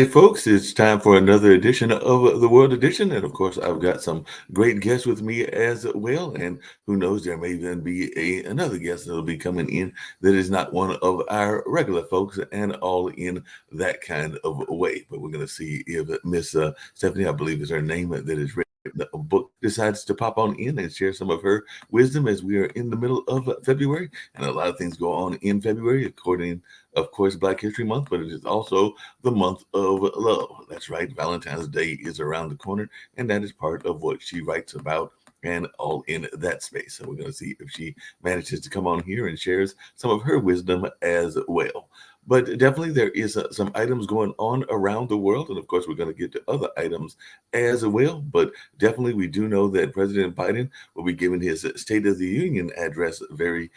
right, folks, it's time for another edition of the World Edition. And of course, I've got some great guests with me as well. And who knows, there may even be another guest that'll be coming in that is not one of our regular folks and all in that kind of way. But we're going to see if Miss Stephanie, I believe is her name, that is written a book, decides to pop on in and share some of her wisdom as we are in the middle of February. And a lot of things go on in February, according, of course, Black History Month, but it is also the month of love. That's right. Valentine's Day is around the corner, and that is part of what she writes about and all in that space. So we're going to see if she manages to come on here and shares some of her wisdom as well. But definitely, there is some items going on around the world, and of course, we're going to get to other items as well. But definitely, we do know that President Biden will be giving his State of the Union address very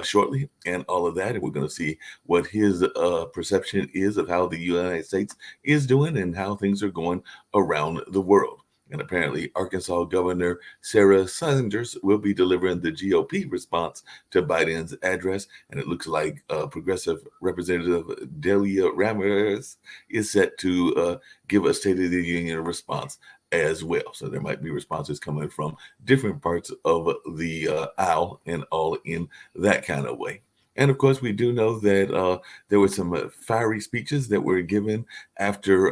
shortly, and all of that. And we're going to see what his perception is of how the United States is doing and how things are going around the world. And apparently, Arkansas Governor Sarah Sanders will be delivering the GOP response to Biden's address. And it looks like Progressive Representative Delia Ramirez is set to give a State of the Union response as well. So there might be responses coming from different parts of the aisle and all in that kind of way. And of course, we do know that there were some fiery speeches that were given after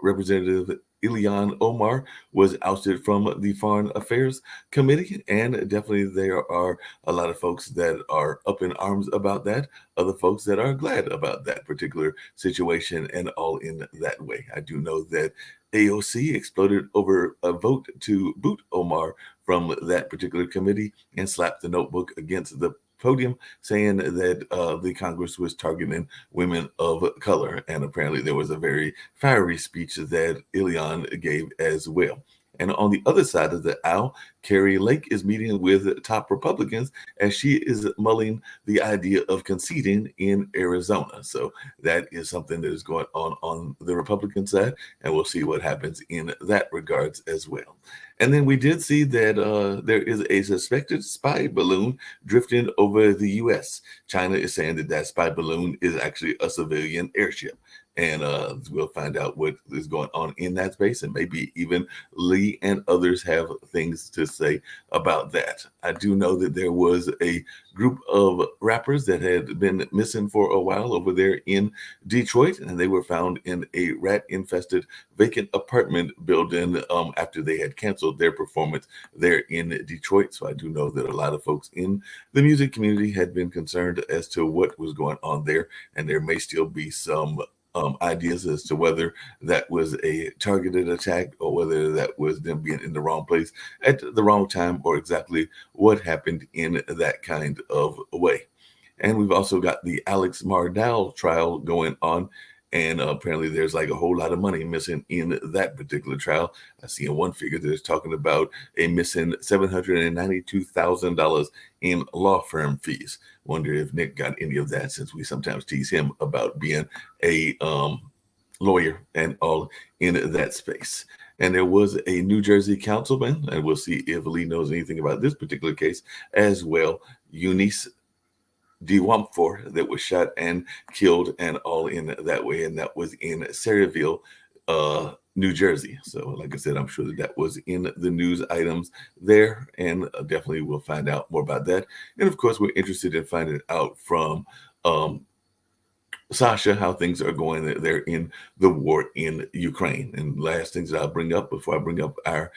Representative Ilhan Omar was ousted from the Foreign Affairs Committee. And definitely there are a lot of folks that are up in arms about that, other folks that are glad about that particular situation and all in that way. I do know that AOC exploded over a vote to boot Omar from that particular committee and slapped the notebook against the podium, saying that the Congress was targeting women of color. And apparently, there was a very fiery speech that Ilhan gave as well. And on the other side of the aisle, Carrie Lake is meeting with top Republicans as she is mulling the idea of conceding in Arizona. So that is something that is going on the Republican side, and we'll see what happens in that regards as well. And then we did see that there is a suspected spy balloon drifting over the U.S. China is saying that that spy balloon is actually a civilian airship. And we'll find out what is going on in that space. And maybe even Lee and others have things to say about that. I do know that there was a group of rappers that had been missing for a while over there in Detroit, and they were found in a rat infested vacant apartment building after they had canceled their performance there in Detroit. So I do know that a lot of folks in the music community had been concerned as to what was going on there, and there may still be some ideas as to whether that was a targeted attack or whether that was them being in the wrong place at the wrong time or exactly what happened in that kind of way. And we've also got the Alex Mardell trial going on. And apparently, there's like a whole lot of money missing in that particular trial. I see in one figure that is talking about a missing $792,000 in law firm fees. Wonder if Nick got any of that, since we sometimes tease him about being a lawyer and all in that space. And there was a New Jersey councilman, and we'll see if Lee knows anything about this particular case as well. Eunice Dewamfor, that was shot and killed and all in that way. And that was in Sayreville, New Jersey. So, like I said, I'm sure that that was in the news items there, and definitely we'll find out more about that. And of course, we're interested in finding out from Sasha how things are going there in the war in Ukraine. And last things that I'll bring up before I bring up our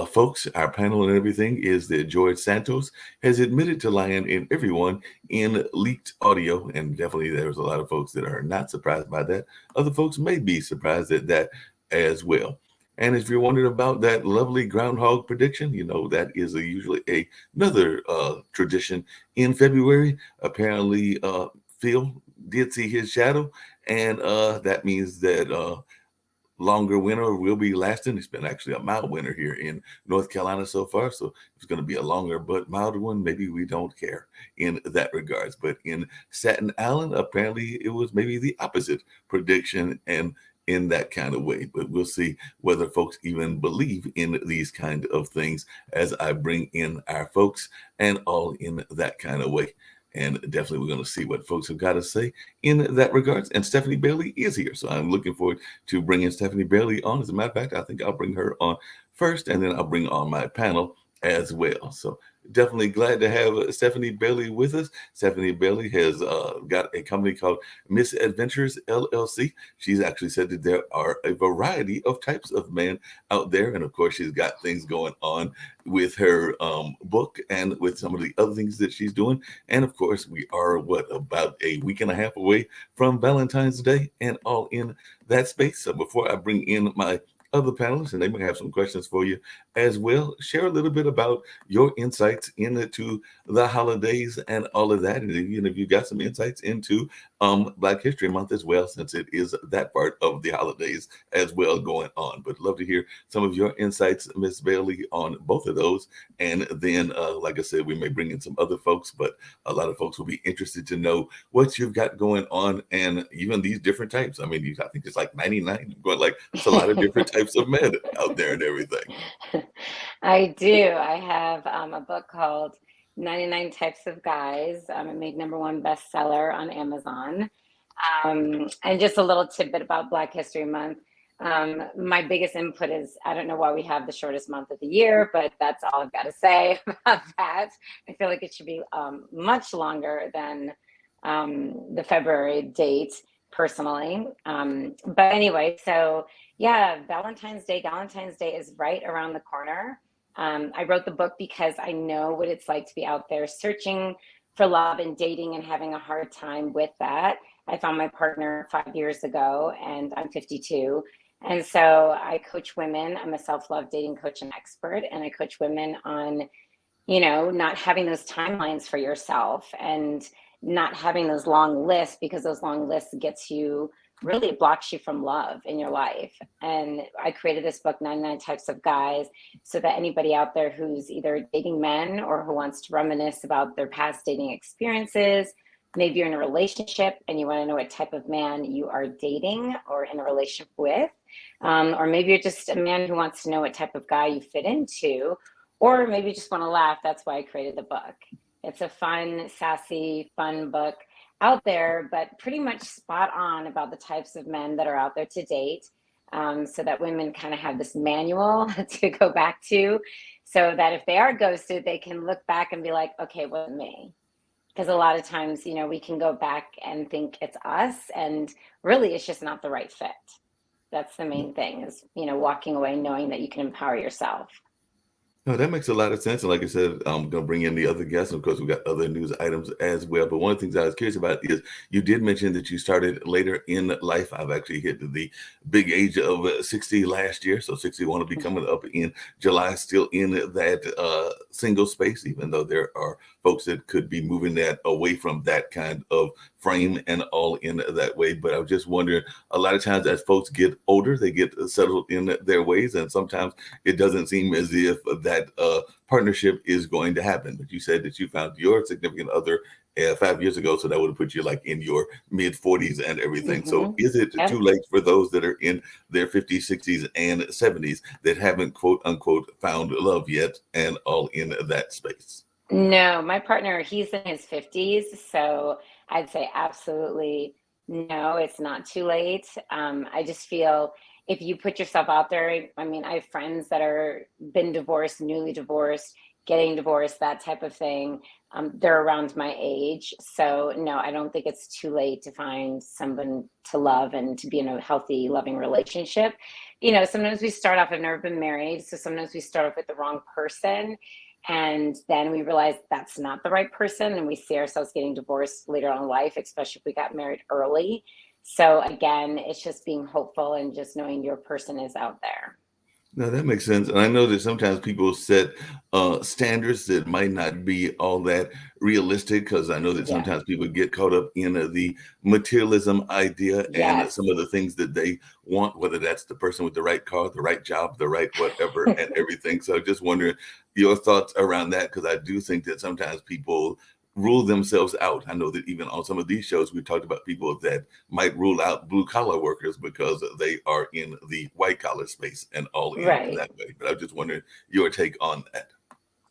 folks, our panel and everything, is that George Santos has admitted to lying in everyone in leaked audio. And definitely there's a lot of folks that are not surprised by that. Other folks may be surprised at that as well. And if you're wondering about that lovely groundhog prediction, you know, that is usually another tradition in February. Apparently, Phil did see his shadow, and that means that longer winter will be lasting. It's been actually a mild winter here in North Carolina so far, so it's going to be a longer but milder one. Maybe we don't care in that regards. But in Staten Island, apparently it was maybe the opposite prediction and in that kind of way. But we'll see whether folks even believe in these kind of things as I bring in our folks and all in that kind of way. And definitely we're going to see what folks have got to say in that regards. And Stephanie Bailey is here. So I'm looking forward to bringing Stephanie Bailey on. As a matter of fact, I think I'll bring her on first, and then I'll bring on my panel as well. So definitely glad to have Stephanie Bailey with us. Stephanie Bailey has got a company called Miss Adventures LLC. She's actually said that there are a variety of types of men out there. And of course, she's got things going on with her book and with some of the other things that she's doing. And of course, we are about a week and a half away from Valentine's Day and all in that space. So before I bring in my other panelists, and they may have some questions for you as well, share a little bit about your insights into the holidays and all of that. And even if you got some insights into Black History Month as well, since it is that part of the holidays as well going on. But love to hear some of your insights, Miss Bailey, on both of those. And then, like I said, we may bring in some other folks, but a lot of folks will be interested to know what you've got going on, and even these different types. I mean, I think it's like 99, going like it's a lot of different types of men out there and everything. I do. I have a book called 99 Types of Guys. It made #1 bestseller on Amazon. And just a little tidbit about Black History Month. My biggest input is, I don't know why we have the shortest month of the year, but that's all I've got to say about that. I feel like it should be much longer than the February date, personally. But anyway, so yeah, Valentine's Day is right around the corner. I wrote the book because I know what it's like to be out there searching for love and dating and having a hard time with that. I found my partner 5 years ago, and I'm 52. And so I coach women. I'm a self-love dating coach and expert, and I coach women on, not having those timelines for yourself and not having those long lists, because those long lists really blocks you from love in your life. And I created this book, 99 Types of Guys, so that anybody out there who's either dating men or who wants to reminisce about their past dating experiences, maybe you're in a relationship and you want to know what type of man you are dating or in a relationship with, or maybe you're just a man who wants to know what type of guy you fit into, or maybe you just want to laugh. That's why I created the book. It's a fun, sassy, fun book out there, but pretty much spot on about the types of men that are out there to date, so that women kind of have this manual to go back to, so that if they are ghosted, they can look back and be like, okay, it wasn't me. Because a lot of times, we can go back and think it's us, and really it's just not the right fit. That's the main thing, is, walking away knowing that you can empower yourself. No, that makes a lot of sense. And like I said, I'm going to bring in the other guests. Of course, we've got other news items as well. But one of the things I was curious about is you did mention that you started later in life. I've actually hit the big age of 60 last year. So 61 will be coming up in July, still in that single space, even though there are folks that could be moving that away from that kind of frame and all in that way. But I was just wondering, a lot of times as folks get older, they get settled in their ways. And sometimes it doesn't seem as if that partnership is going to happen. But you said that you found your significant other 5 years ago, so that would have put you like in your mid 40s and everything. Mm-hmm. So is it Yep. too late for those that are in their 50s, 60s, and 70s that haven't, quote unquote, found love yet and all in that space? No, my partner, he's in his 50s, so I'd say absolutely no, it's not too late. I just feel if you put yourself out there, I mean, I have friends that are been divorced, newly divorced, getting divorced, that type of thing. They're around my age. So no, I don't think it's too late to find someone to love and to be in a healthy, loving relationship. Sometimes we start off, I've never been married, so sometimes we start off with the wrong person. And then we realize that's not the right person, and we see ourselves getting divorced later on in life, especially if we got married early. So again, it's just being hopeful and just knowing your person is out there. No, that makes sense. And I know that sometimes people set standards that might not be all that realistic, because I know that Yeah. sometimes people get caught up in the materialism idea and Yes. some of the things that they want, whether that's the person with the right car, the right job, the right whatever, and everything. So I just wondering your thoughts around that, because I do think that sometimes people rule themselves out. I know that even on some of these shows, we talked about people that might rule out blue collar workers because they are in the white collar space and all in Right. that way. But I'm just wondering your take on that.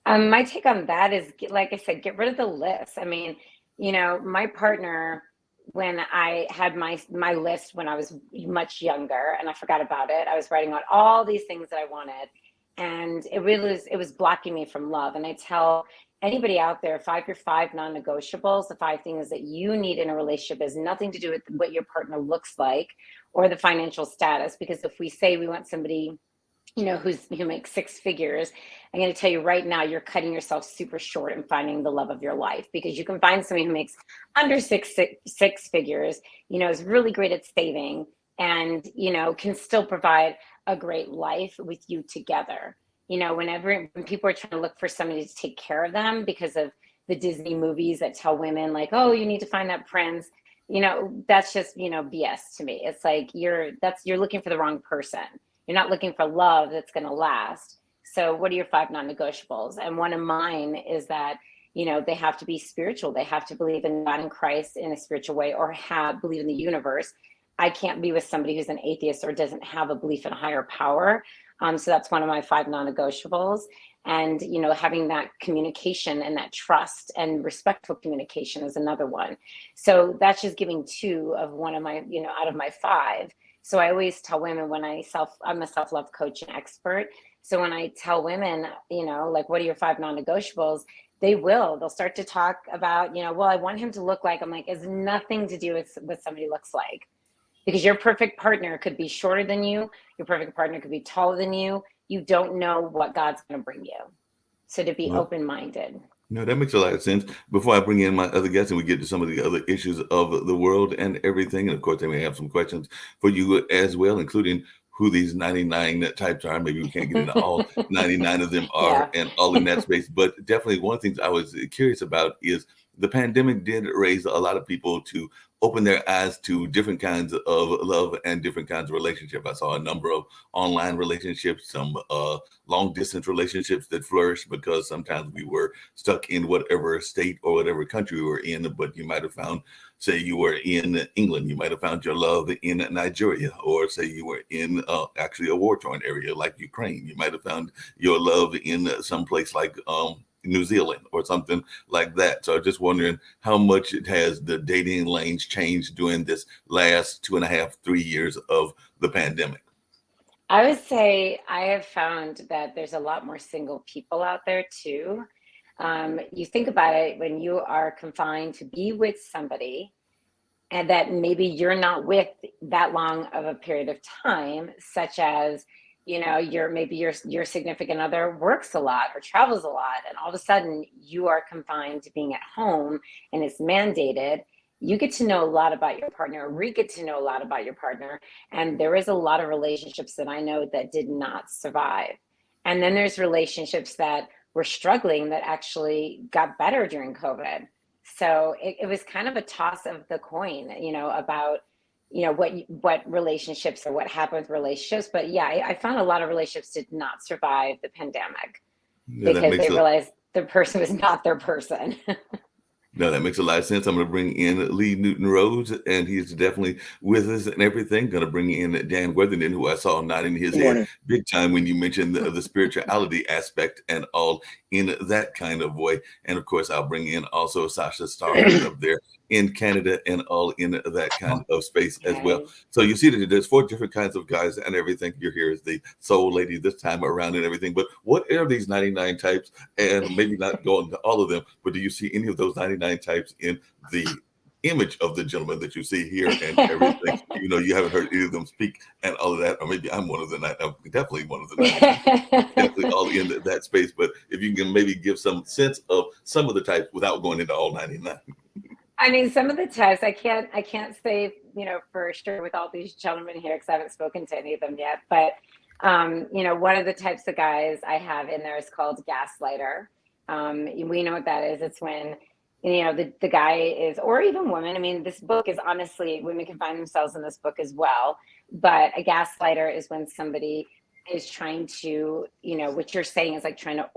My take on that is, like I said, get rid of the list. I mean, My partner, when I had my list when I was much younger and I forgot about it, I was writing out all these things that I wanted, and it was blocking me from love. And I tell anybody out there, your five non-negotiables, the five things that you need in a relationship, has nothing to do with what your partner looks like or the financial status. Because if we say we want somebody who makes six figures, I'm going to tell you right now, you're cutting yourself super short in finding the love of your life, because you can find somebody who makes under six figures, is really great at saving, and can still provide a great life with you together. When people are trying to look for somebody to take care of them because of the Disney movies that tell women like, oh, you need to find that prince, that's just BS to me. It's like you're looking for the wrong person. You're not looking for love that's going to last. So what are your five non-negotiables? And one of mine is that, they have to be spiritual. They have to believe in God and Christ in a spiritual way, or believe in the universe. I can't be with somebody who's an atheist or doesn't have a belief in a higher power. So that's one of my five non-negotiables. And, having that communication and that trust and respectful communication is another one. So that's just giving two of one of my, out of my five. So I always tell women I'm a self-love coach and expert. So when I tell women, like, what are your five non-negotiables? They'll start to talk about, well, I want him to look like, I'm like, it's nothing to do with what somebody looks like, because your perfect partner could be shorter than you. Your perfect partner could be taller than you. You don't know what God's going to bring you. So to be Well, open-minded. no, that makes a lot of sense. Before I bring in my other guests and we get to some of the other issues of the world and everything, and of course, they may have some questions for you as well, including who these 99 types are. Maybe we can't get into all 99 of them are Yeah. and all in that space, but definitely one of the things I was curious about is the pandemic did raise a lot of people to open their eyes to different kinds of love and different kinds of relationship. I saw a number of online relationships, some long distance relationships that flourished because sometimes we were stuck in whatever state or whatever country we were in, but you might have found, say you were in England, you might have found your love in Nigeria, or say you were in actually a war-torn area like Ukraine. You might have found your love in some place like New Zealand or something like that. So I'm just wondering how much it has the dating lanes changed during this last 2.5, 3 years of the pandemic. I would say I have found that there's a lot more single people out there too. You think about it, when you are confined to be with somebody and that maybe you're not with that long of a period of time, such as, your significant other works a lot or travels a lot, and all of a sudden you are confined to being at home and it's mandated. You get to know a lot about your partner, or we get to know a lot about your partner. And there is a lot of relationships that I know that did not survive. And then there's relationships that were struggling that actually got better during COVID. So it was kind of a toss of the coin, about what relationships or what happened with relationships. But yeah, I found a lot of relationships did not survive the pandemic Yeah, that because makes they a realized the person was not their person. No, that makes a lot of sense. I'm going to bring in Lee Newton Rhodes, and he's definitely with us and everything. Going to bring in Dan Worthington, who I saw nodding his Good head morning. big time when you mentioned the spirituality aspect and all in that kind of way. And of course, I'll bring in also Sasha Starr, who's up there in Canada and all in that kind of space as well. Okay. So you see that there's 4 different kinds of guys and everything. You're here as the soul lady this time around and everything. But what are these 99 types? And maybe not going to all of them, but do you see any of those 99 types in the image of the gentleman that you see here and everything? You haven't heard either of them speak and all of that, or maybe I'm one of the 9. I'm definitely one of the 99. Definitely all in that space. But if you can maybe give some sense of some of the types without going into all 99. I mean, some of the types I can't say, for sure with all these gentlemen here, because I haven't spoken to any of them yet. But one of the types of guys I have in there is called gaslighter. We know what that is. It's when the guy is, or even women. I mean, this book is honestly, women can find themselves in this book as well. But a gaslighter is when somebody is trying to, what you're saying is like trying to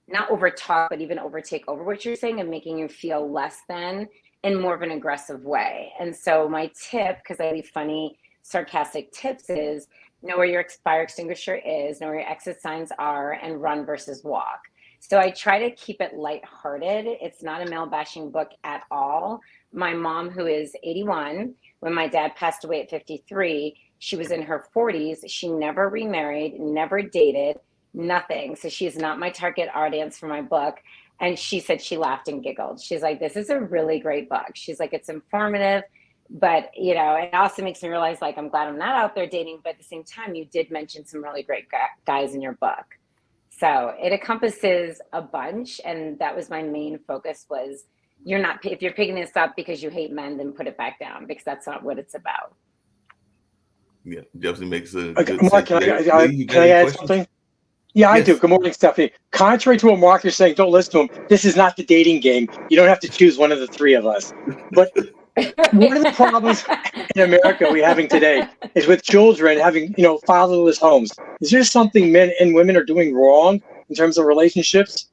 not over talk, but even overtake over what you're saying and making you feel less than in more of an aggressive way. And so my tip, because I leave funny, sarcastic tips, is know where your fire extinguisher is, know where your exit signs are, and run versus walk. So I try to keep it lighthearted. It's not a male bashing book at all. My mom, who is 81, when my dad passed away at 53, she was in her 40s. She never remarried, never dated, nothing. So she's not my target audience for my book. And she said she laughed and giggled. She's like, this is a really great book. She's like, it's informative, but it also makes me realize, like, I'm glad I'm not out there dating, but at the same time, you did mention some really great guys in your book. So it encompasses a bunch, and that was my main focus was you're not, if you're picking this up because you hate men, then put it back down, because that's not what it's about. Yeah, definitely makes a Okay, good Mark, sense. can I add something? Yeah, I Yes. do. Good morning, Stephanie. Contrary to what Mark is saying, don't listen to him. This is not the dating game. You don't have to choose one of the three of us. But one of the problems in America we're having today is with children having, fatherless homes. Is there something men and women are doing wrong in terms of relationships?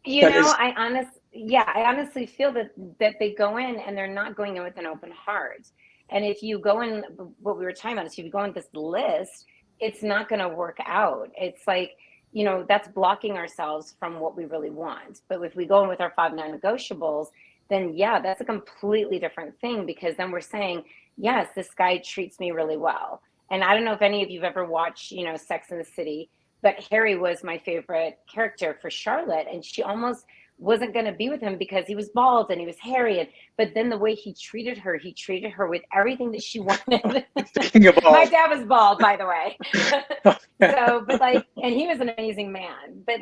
I honestly feel that they go in and they're not going in with an open heart. And if you go in, what we were talking about is if you go in this list, it's not going to work out. It's like, that's blocking ourselves from what we really want. But if we go in with our 5 non-negotiables, then yeah, that's a completely different thing, because then we're saying, yes, this guy treats me really well. And I don't know if any of you've ever watched, Sex and the City, but Harry was my favorite character for Charlotte, and she almost wasn't going to be with him because he was bald and he was hairy. But then the way he treated her with everything that she wanted. My dad was bald, by the way. So, but and he was an amazing man. But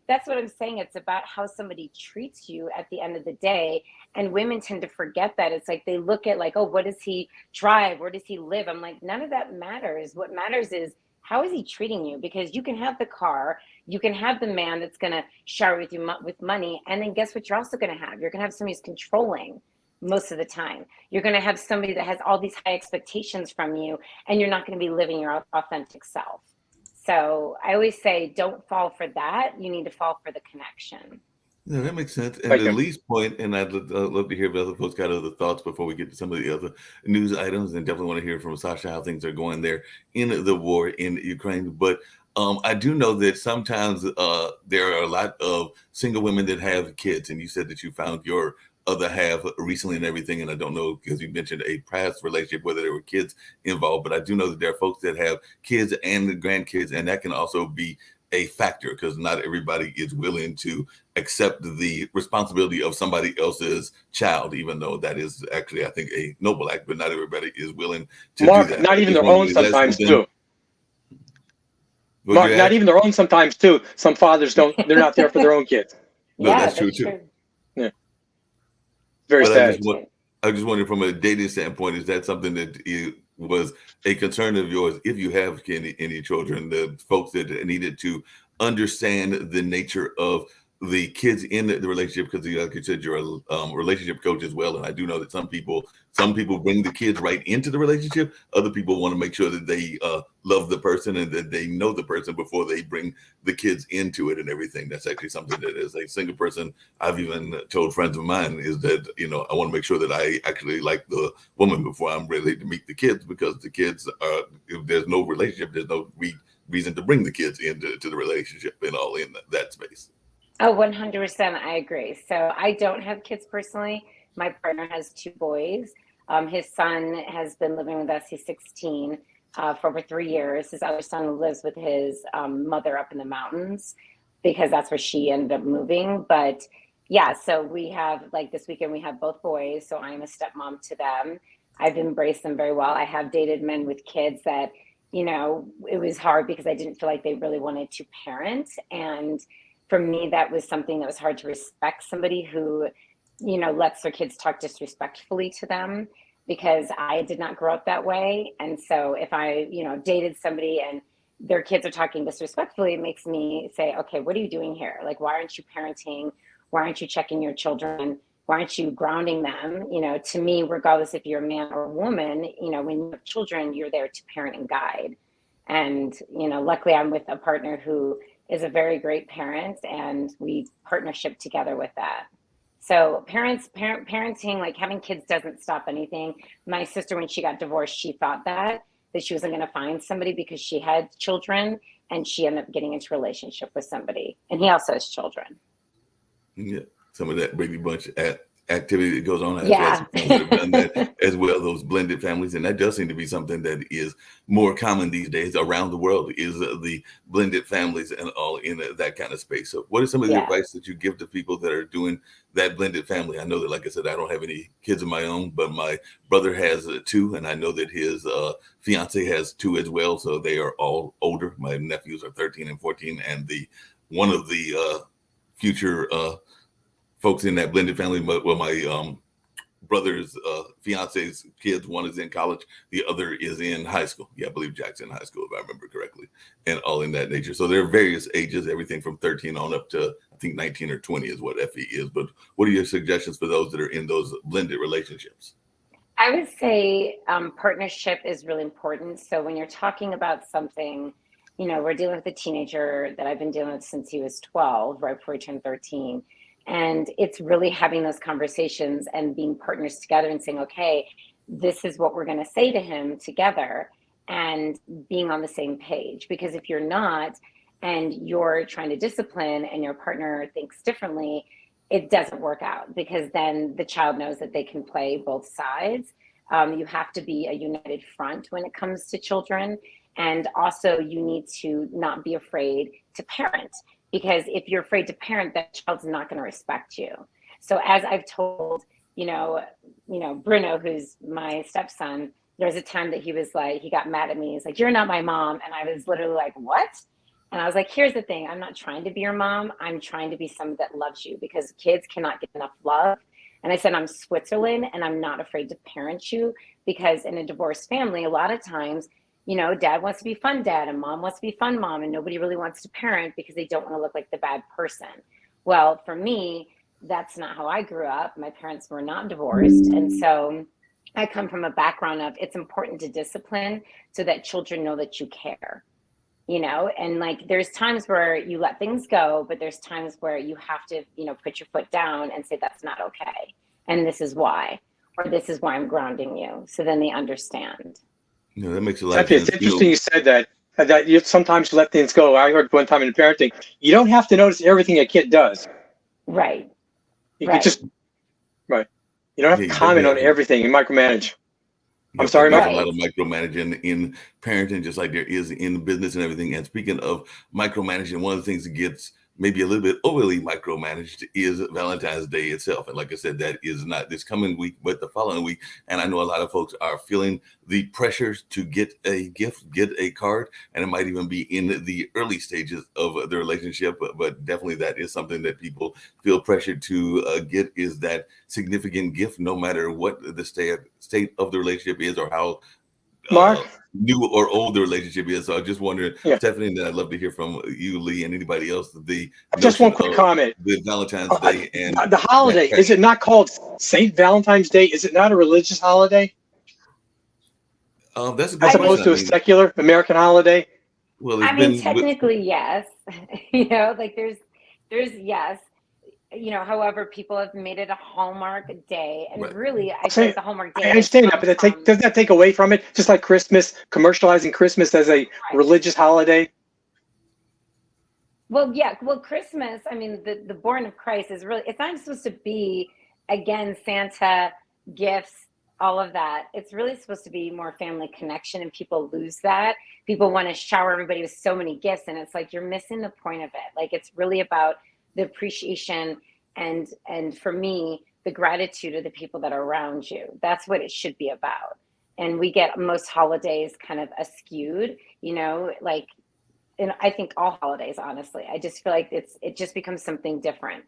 that's what I'm saying. It's about how somebody treats you at the end of the day. And women tend to forget that. It's like they look at oh, what does he drive? Where does he live? I'm like, none of that matters. What matters is, how is he treating you? Because you can have the car, you can have the man that's going to shower with you with money. And then guess what you're also going to have? You're going to have somebody who's controlling most of the time. You're going to have somebody that has all these high expectations from you, and you're not going to be living your authentic self. So I always say, don't fall for that. You need to fall for the connection. Yeah, that makes sense. And the least point, and I'd love to hear if other folks got other thoughts before we get to some of the other news items, and definitely want to hear from Sasha how things are going there in the war in Ukraine. But I do know that sometimes there are a lot of single women that have kids, and you said that you found your other half recently and everything, and I don't know, because you mentioned a past relationship, whether there were kids involved, but I do know that there are folks that have kids and grandkids, and that can also be a factor, because not everybody is willing to accept the responsibility of somebody else's child, even though that is actually, I think, a noble act, but not everybody is willing to do that. Not even their own sometimes too. Mark, not even their own sometimes too. Some fathers they're not there for their own kids. No, yeah, that's true too. Yeah. Very sad. I just wondered, from a dating standpoint, is that something that was a concern of yours, if you have any children, the folks that needed to understand the nature of the kids in the relationship? Because like you said, you're a relationship coach as well, and I do know that some people bring the kids right into the relationship. Other people want to make sure that they love the person and that they know the person before they bring the kids into it and everything. That's actually something that, as a single person, I've even told friends of mine, is that I want to make sure that I actually like the woman before I'm ready to meet the kids, because the kids are, if there's no relationship, there's no reason to bring the kids into the relationship and all in that space. Oh, 100%. I agree. So I don't have kids personally. My partner has 2 boys. His son has been living with us. He's 16 for over 3 years. His other son lives with his mother up in the mountains, because that's where she ended up moving. But yeah, so we have, this weekend, we have both boys. So I'm a stepmom to them. I've embraced them very well. I have dated men with kids that, it was hard because I didn't feel like they really wanted to parent. And for me, that was something that was hard to respect, somebody who, lets their kids talk disrespectfully to them, because I did not grow up that way. And so if I, dated somebody and their kids are talking disrespectfully, it makes me say, okay, what are you doing here? Why aren't you parenting? Why aren't you checking your children? Why aren't you grounding them? To me, regardless if you're a man or a woman, when you have children, you're there to parent and guide. And, luckily I'm with a partner who is a very great parent, and we partnership together with that. So parenting, having kids doesn't stop anything. My sister, when she got divorced, she thought that she wasn't going to find somebody because she had children. and she ended up getting into a relationship with somebody, and he also has children. Yeah, some of that Brady Bunch activity that goes on. I've Yeah. had some friends that have done that as well, those blended families. And that does seem to be something that is more common these days around the world, is the blended families and all in that kind of space. So what is some of the Yeah. advice that you give to people that are doing that blended family? I know that, like I said, I don't have any kids of my own, but my brother has two, and I know that his fiance has two as well. So they are all older. My nephews are 13 and 14, and one of the future folks in that blended family, well, my brother's fiance's kids, one is in college, the other is in high school. Yeah, I believe Jack's in high school, if I remember correctly, and all in that nature. So there are various ages, everything from 13 on up to, I think, 19 or 20 is what FE is. But what are your suggestions for those that are in those blended relationships? I would say partnership is really important. So when you're talking about something, we're dealing with a teenager that I've been dealing with since he was 12, right before he turned 13. And it's really having those conversations and being partners together and saying, okay, this is what we're going to say to him together, and being on the same page. Because if you're not, and you're trying to discipline and your partner thinks differently, it doesn't work out, because then the child knows that they can play both sides. You have to be a united front when it comes to children. And also you need to not be afraid to parent, because if you're afraid to parent, that child's not going to respect you. So as I've told, Bruno, who's my stepson, there's a time that he was like, he got mad at me. He's like, "You're not my mom." And I was literally like, "What?" And I was like, "Here's the thing. I'm not trying to be your mom. I'm trying to be someone that loves you, because kids cannot get enough love." And I said, "I'm Switzerland, and I'm not afraid to parent you, because in a divorced family, a lot of times, dad wants to be fun dad and mom wants to be fun mom, and nobody really wants to parent because they don't want to look like the bad person." Well, for me, that's not how I grew up. My parents were not divorced. And so I come from a background of, it's important to discipline so that children know that you care, and like, there's times where you let things go, but there's times where you have to, put your foot down and say, that's not okay. And this is why, or this is why I'm grounding you. So then they understand. That makes a lot of It's sense. interesting you said that you sometimes let things go. I heard one time in parenting, you don't have to notice everything a kid does. Right. You can just, right. You don't have to comment on everything and micromanage. I'm sorry, There's Mike. a lot of micromanaging in parenting, just like there is in business and everything. And speaking of micromanaging, one of the things that gets maybe a little bit overly micromanaged is Valentine's Day itself. And like I said, that is not this coming week, but the following week. And I know a lot of folks are feeling the pressures to get a gift, get a card, and it might even be in the early stages of the relationship. But definitely that is something that people feel pressured to get, is that significant gift, no matter what the state of the relationship is, or how Mark? new or old the relationship is. So I just wondered, Yeah. Stephanie, and I'd love to hear from you, Lee, and anybody else. Just one quick comment. The Valentine's Day and the holiday, is it not called St. Valentine's Day? Is it not a religious holiday? That's a good as opposed to a secular American holiday? Well, technically, yes. Like there's yes. However, people have made it a Hallmark day, and really, I think the Hallmark day. I understand that, but does that take away from it? Just like Christmas, commercializing Christmas as a religious holiday. Well, yeah. Well, Christmas. I mean, the born of Christ is really. It's not supposed to be, again, Santa, gifts, all of that. It's really supposed to be more family connection, and people lose that. People want to shower everybody with so many gifts, and it's like you're missing the point of it. Like, it's really about the appreciation and for me, the gratitude of the people that are around you. That's what it should be about. And we get most holidays kind of askewed, like, and I think all holidays, honestly. I just feel like it just becomes something different.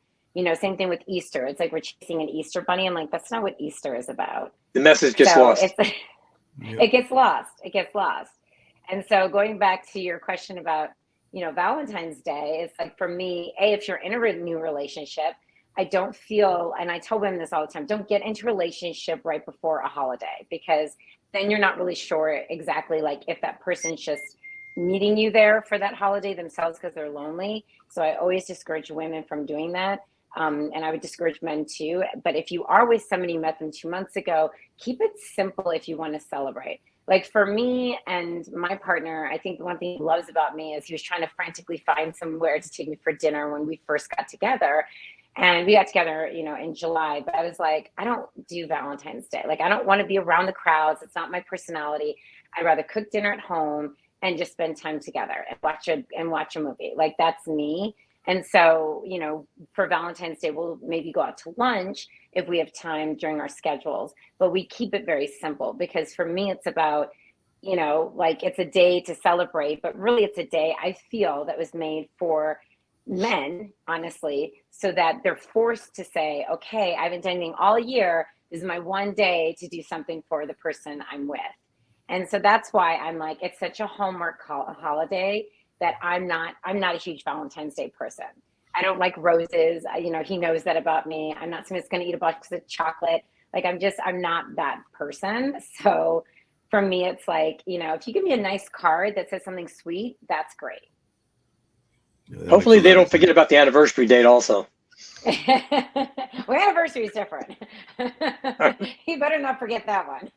Same thing with Easter. It's like we're chasing an Easter bunny. I'm like, that's not what Easter is about. The message gets lost. It gets lost. It gets lost. And so going back to your question about, Valentine's Day, it's like, for me, if you're in a new relationship, I don't feel, and I tell women this all the time, don't get into a relationship right before a holiday, because then you're not really sure exactly like if that person's just meeting you there for that holiday themselves because they're lonely. So I always discourage women from doing that. And I would discourage men too. But if you are with somebody you met them 2 months ago, keep it simple if you want to celebrate. Like for me and my partner, I think the one thing he loves about me is he was trying to frantically find somewhere to take me for dinner when we first got together. And we got together, in July, but I was like, I don't do Valentine's Day. Like, I don't want to be around the crowds. It's not my personality. I'd rather cook dinner at home and just spend time together and watch a movie. Like, that's me. And so, for Valentine's Day, we'll maybe go out to lunch if we have time during our schedules, but we keep it very simple because for me, it's about, like it's a day to celebrate, but really it's a day I feel that was made for men, honestly, so that they're forced to say, okay, I've been done anything all year. This is my one day to do something for the person I'm with. And so that's why I'm like, it's such a Hallmark holiday that I'm not a huge Valentine's Day person. I don't like roses. He knows that about me. I'm not someone that's going to eat a box of chocolate. Like I'm not that person. So for me, it's like, if you give me a nice card that says something sweet, that's great. Yeah, Hopefully they don't forget about the anniversary date also. Well, anniversary is different. You better not forget that one.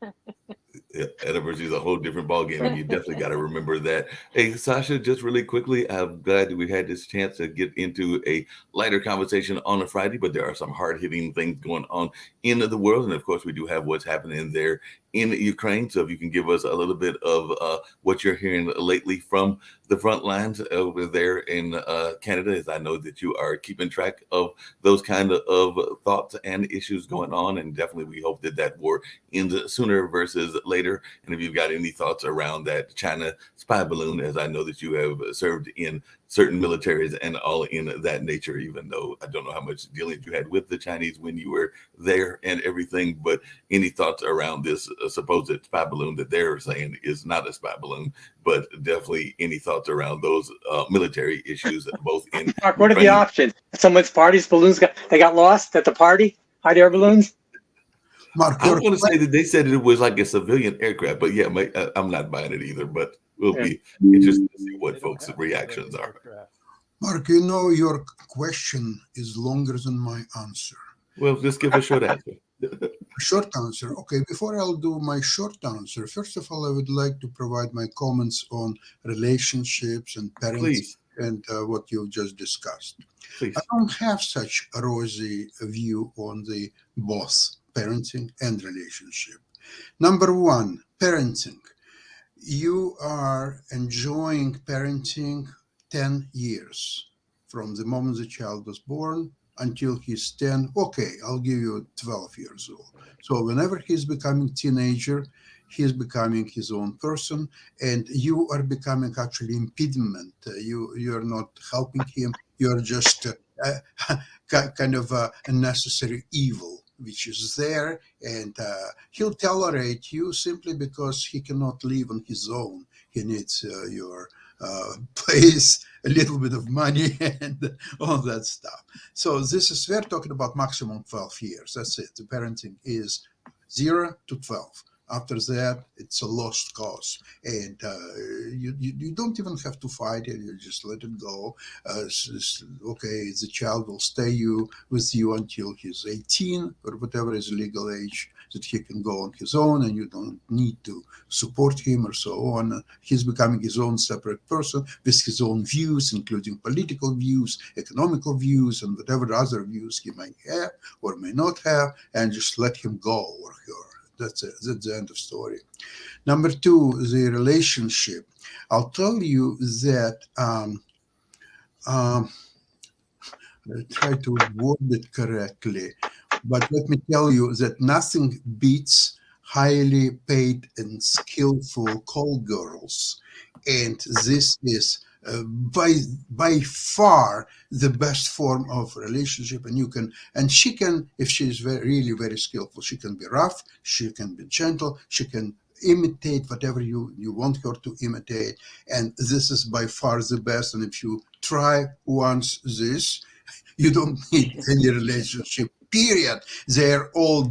Yeah, anniversary is a whole different ballgame, and you definitely got to remember that. Hey, Sasha, just really quickly, I'm glad that we had this chance to get into a lighter conversation on a Friday, but there are some hard-hitting things going on in the world, and of course, we do have what's happening there in Ukraine. So if you can give us a little bit of what you're hearing lately from the front lines over there in Canada, as I know that you are keeping track of those kind of thoughts and issues going on, and definitely we hope that war ends sooner versus later. And if you've got any thoughts around that China spy balloon, as I know that you have served in certain militaries and all in that nature, even though I don't know how much dealings you had with the Chinese when you were there and everything, but any thoughts around this supposed spy balloon that they're saying is not a spy balloon, but definitely any thoughts around those military issues, both in Mark, what are the options? Someone's party's balloons got lost at the party? Hot air balloons? Mark, I want to say that they said it was like a civilian aircraft, but yeah, I'm not buying it either, but we'll be interested to see what folks' reactions are. Mark, your question is longer than my answer. Well, just give a short answer. Short answer. Okay, before I'll do my short answer, first of all, I would like to provide my comments on relationships and parenting. Please. And what you've just discussed. Please. I don't have such a rosy view on the both parenting and relationship. Number one, parenting. You are enjoying parenting 10 years from the moment the child was born until he's 10. Okay, I'll give you 12 years old. So whenever he's becoming teenager, he's becoming his own person, and you are becoming actually impediment. You are not helping him. You are just kind of a necessary evil, which is there, and he'll tolerate you simply because he cannot live on his own. He needs your place, a little bit of money, and all that stuff. So we're talking about maximum 12 years. That's it. The parenting is 0 to 12. After that, it's a lost cause, and you don't even have to fight it. You just let it go. Okay, the child will stay with you until he's 18 or whatever is legal age that he can go on his own, and you don't need to support him or so on. He's becoming his own separate person with his own views, including political views, economical views, and whatever other views he may have or may not have, and just let him go or her. That's it. That's the end of story. Number two, the relationship. I'll tell you that I'll try to word it correctly, but let me tell you that nothing beats highly paid and skillful call girls, and this is by far the best form of relationship. And she can, if she is really very skillful, she can be rough, she can be gentle, she can imitate whatever you want her to imitate, and this is by far the best. And if you try once this, you don't need any relationship, period. They're all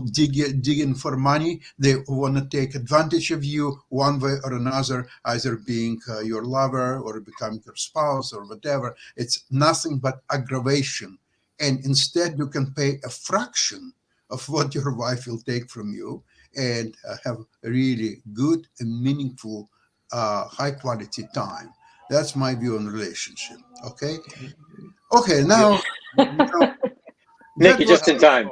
digging for money. They want to take advantage of you one way or another, either being your lover or becoming your spouse or whatever. It's nothing but aggravation. And instead, you can pay a fraction of what your wife will take from you, and have a really good and meaningful, high quality time. That's my view on relationship. Okay. Okay. Now, Nick, that you're was just in time.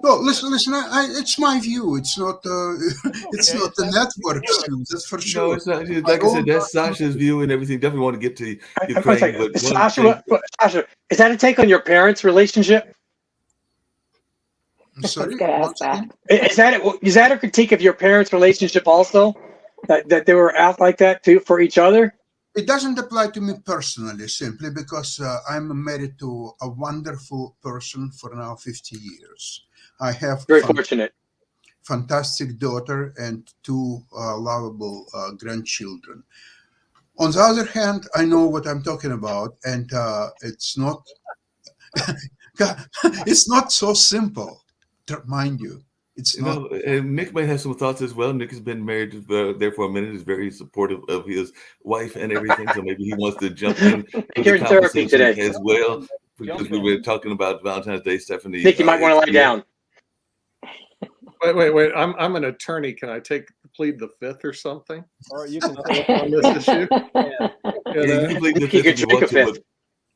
no. Listen. It's my view. It's not. It's Okay, not the network's view. That's for no, sure. it's not. My Like I said, own that's personal Sasha's view. view and everything. Definitely want to get to One Ukraine, second. but one Sasha, thing. Sasha, is that a take on your parents' relationship? I was Sorry. gonna ask Once again. that. Is that a critique of your parents' relationship also? That they were out like that too for each other? It doesn't apply to me personally, simply because I'm married to a wonderful person for now 50 years. I have Very fortunate. fantastic daughter and two lovable grandchildren. On the other hand, I know what I'm talking about, and it's not it's not so simple, mind you. It's You not. know, and Nick may have some thoughts as well. Nick has been married there for a minute, is very supportive of his wife and everything. So maybe he wants to jump in to You're the in therapy conversation today. as well, because we've been talking about Valentine's Day, Stephanie. Nick, you might want to lie down. Wait. I'm an attorney. Can I plead the fifth or something? Or you can On this issue? Yeah, you can plead the You fifth can if you take want a to, fifth.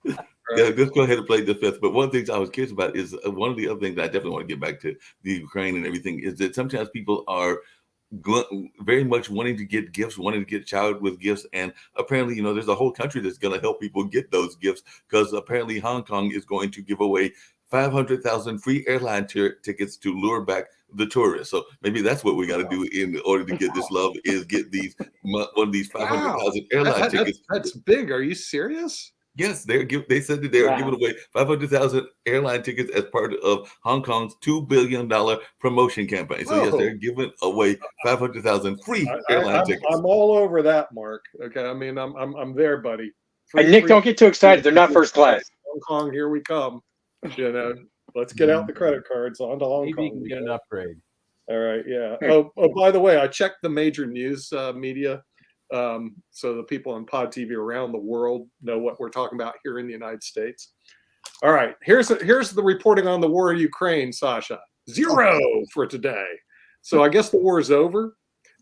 but yeah, just go ahead and play the fifth. But one of the things I was curious about is one of the other things that I definitely want to get back to the Ukraine and everything is that sometimes people are very much wanting to get gifts, wanting to get showered with gifts, and apparently, you know, there's a whole country that's going to help people get those gifts because apparently Hong Kong is going to give away 500,000 free airline tickets to lure back the tourists. So maybe that's what we got to do in order to get this love is get these one of these 500,000 airline tickets. That's big. Are you serious? Yes, they said that they are giving away 500,000 airline tickets as part of Hong Kong's $2 billion promotion campaign. So yes, they're giving away 500,000 free airline tickets. I'm all over that, Mark. Okay, I mean, I'm there, buddy. And Nick, don't get too excited. They're not first class. Hong Kong, here we come. You know, let's get out the credit cards on to Hong maybe Kong. you can get an upgrade. All right, yeah. Oh, by the way, I checked the major news media, so the people on Pod TV around the world know what we're talking about here in the United States. All right, here's the reporting on the war in Ukraine, Sasha. 0 for today. So I guess the war is over,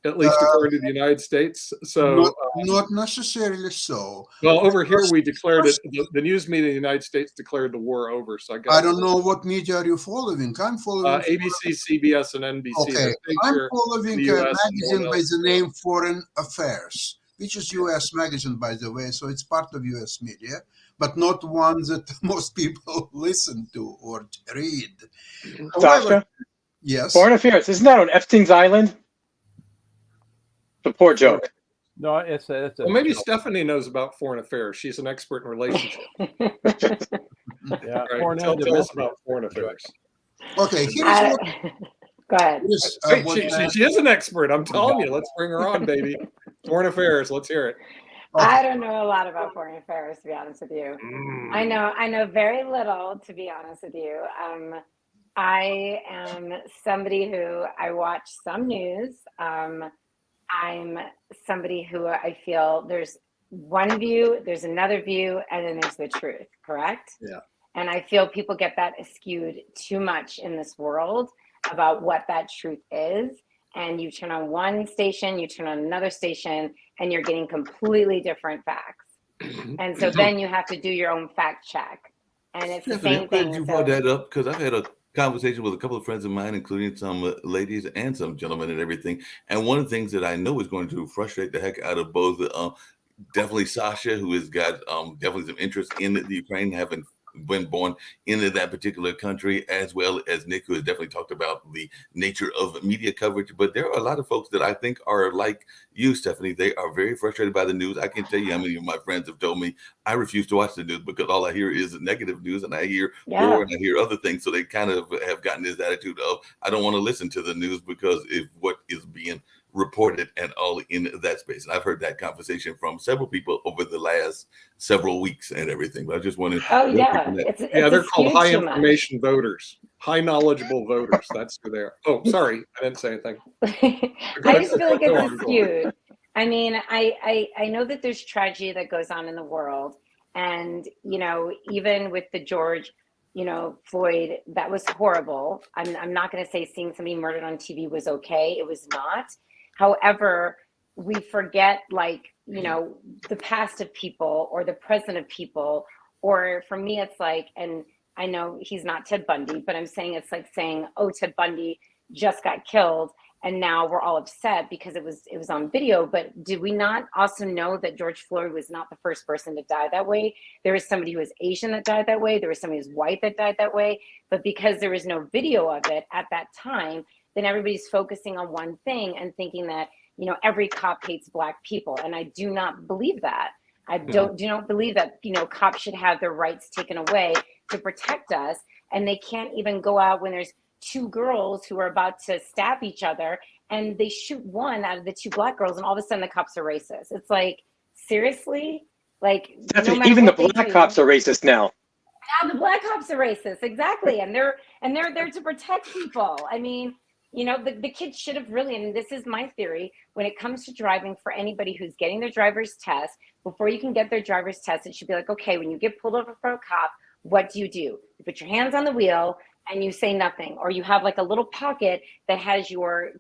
at least according to the United States. So not necessarily so. well, over here we declared it. The news media in the United States declared the war over. So I guess I don't know what media are you following. I'm following ABC, CBS, and NBC. Okay, I'm following a magazine by the name Foreign Affairs, which is U.S. magazine, by the way, so it's part of U.S. media, but not one that most people listen to or read. However, Sasha, yes. Foreign Affairs, isn't that on Epstein's Island? It's a poor joke. No, it's a Well, maybe joke. Stephanie knows about foreign affairs. She's an expert in relationships. Yeah, Right? foreign Tell and us domestic. about foreign affairs. Okay, here's what Go ahead. is, Wait, what she is an expert. I'm telling you. Let's bring her on, baby. Foreign affairs. Let's hear it. I don't know a lot about foreign affairs, to be honest with you. I know very little, to be honest with you. I am somebody who I watch some news. I'm somebody who I feel there's one view, there's another view, and then there's the truth, correct? Yeah. And I feel people get that skewed too much in this world about what that truth is. And you turn on one station, you turn on another station, and you're getting completely different facts. And so then you have to do your own fact check. And it's the Stephanie, same I'm glad thing. you So- brought that up because I've had a conversation with a couple of friends of mine, including some ladies and some gentlemen and everything. And one of the things that I know is going to frustrate the heck out of both definitely Sasha, who has got definitely some interest in the Ukraine, having been born into that particular country, as well as Nick, who has definitely talked about the nature of media coverage. But there are a lot of folks that I think are like you, Stephanie. They are very frustrated by the news. I can tell you how many of my friends have told me I refuse to watch the news because all I hear is negative news, and I hear war and I hear other things. So they kind of have gotten this attitude of I don't want to listen to the news because if what is being reported and all in that space. And I've heard that conversation from several people over the last several weeks and everything. But I just wanted they're called high information voters, high knowledgeable voters. That's who they are. Oh, sorry, I didn't say anything. I just feel like it's skewed. I mean, I know that there's tragedy that goes on in the world, and you know, even with the George Floyd, that was horrible. I'm not going to say seeing somebody murdered on TV was okay. It was not. However, we forget the past of people or the present of people. Or for me, it's like, and I know he's not Ted Bundy, but I'm saying it's like saying, oh, Ted Bundy just got killed, and now we're all upset because it was on video. But did we not also know that George Floyd was not the first person to die that way? There was somebody who was Asian that died that way. There was somebody who was white that died that way. But because there was no video of it at that time, then everybody's focusing on one thing and thinking that, every cop hates Black people. And I do not believe that. I do not believe that, cops should have their rights taken away to protect us. And they can't even go out when there's two girls who are about to stab each other and they shoot one out of the two Black girls, and all of a sudden the cops are racist. It's like, seriously? Like, even the Black cops are racist now. Now the Black cops are racist, exactly. And they're there to protect people. I mean, the kids should have really, and this is my theory, when it comes to driving, for anybody who's getting their driver's test, before you can get their driver's test, it should be like, okay, when you get pulled over for a cop, what do? You put your hands on the wheel and you say nothing, or you have like a little pocket that has your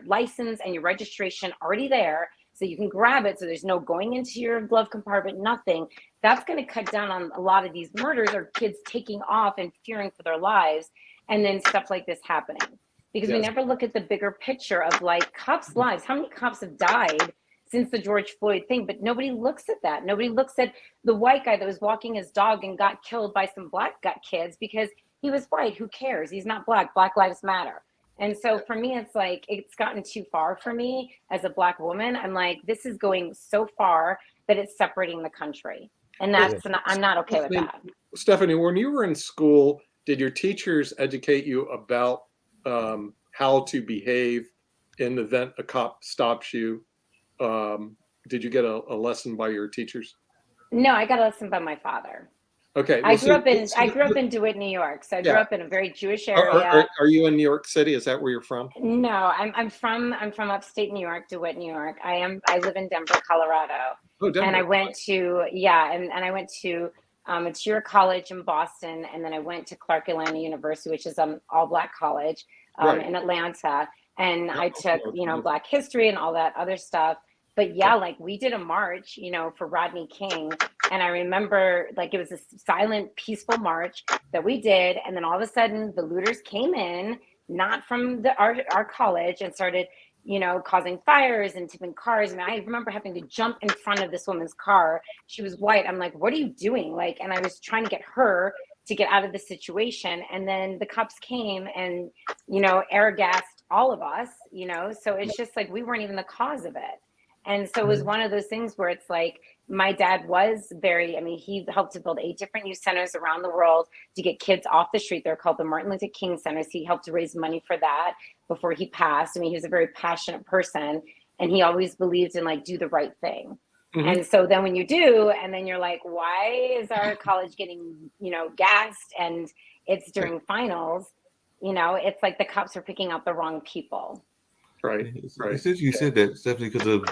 license and your registration already there, so you can grab it, so there's no going into your glove compartment, nothing. That's going to cut down on a lot of these murders or kids taking off and fearing for their lives, and then stuff like this happening. Because we never look at the bigger picture of like cops' lives. How many cops have died since the George Floyd thing? But nobody looks at that. Nobody looks at the white guy that was walking his dog and got killed by some Black kids because he was white. Who cares? He's not Black. Black lives matter. And so for me, it's like, it's gotten too far for me as a Black woman. I'm like, this is going so far that it's separating the country. And I'm not okay with that. Stephanie, when you were in school, did your teachers educate you about how to behave in the event a cop stops you? Did you get a lesson by your teachers? No, I got a lesson by my father. Okay. I grew up in DeWitt, New York. So I grew up in a very Jewish area. Are you in New York City? Is that where you're from? No, I'm from upstate New York, DeWitt, New York. I live in Denver, Colorado. Oh, Denver. And I went to and I went to a tier college in Boston, and then I went to Clark Atlanta University, which is an all Black college in Atlanta. And I took, Black history and all that other stuff. But yeah, like we did a march, for Rodney King. And I remember like it was a silent, peaceful march that we did. And then all of a sudden the looters came in, not from our college, and started, causing fires and tipping cars. And I remember having to jump in front of this woman's car. She was white. I'm like, what are you doing? Like, and I was trying to get her to get out of the situation. And then the cops came and, air gassed all of us, so it's just like, we weren't even the cause of it. And so it was one of those things where it's like, my dad was he helped to build 8 different youth centers around the world to get kids off the street. They're called the Martin Luther King Centers. He helped to raise money for that before he passed. He was a very passionate person, and he always believed in like, do the right thing. Mm-hmm. And so then when you do, and then you're like, why is our college getting, gassed, and it's during finals, it's like the cops are picking out the wrong people. Right. Since you said that, Stephanie, because a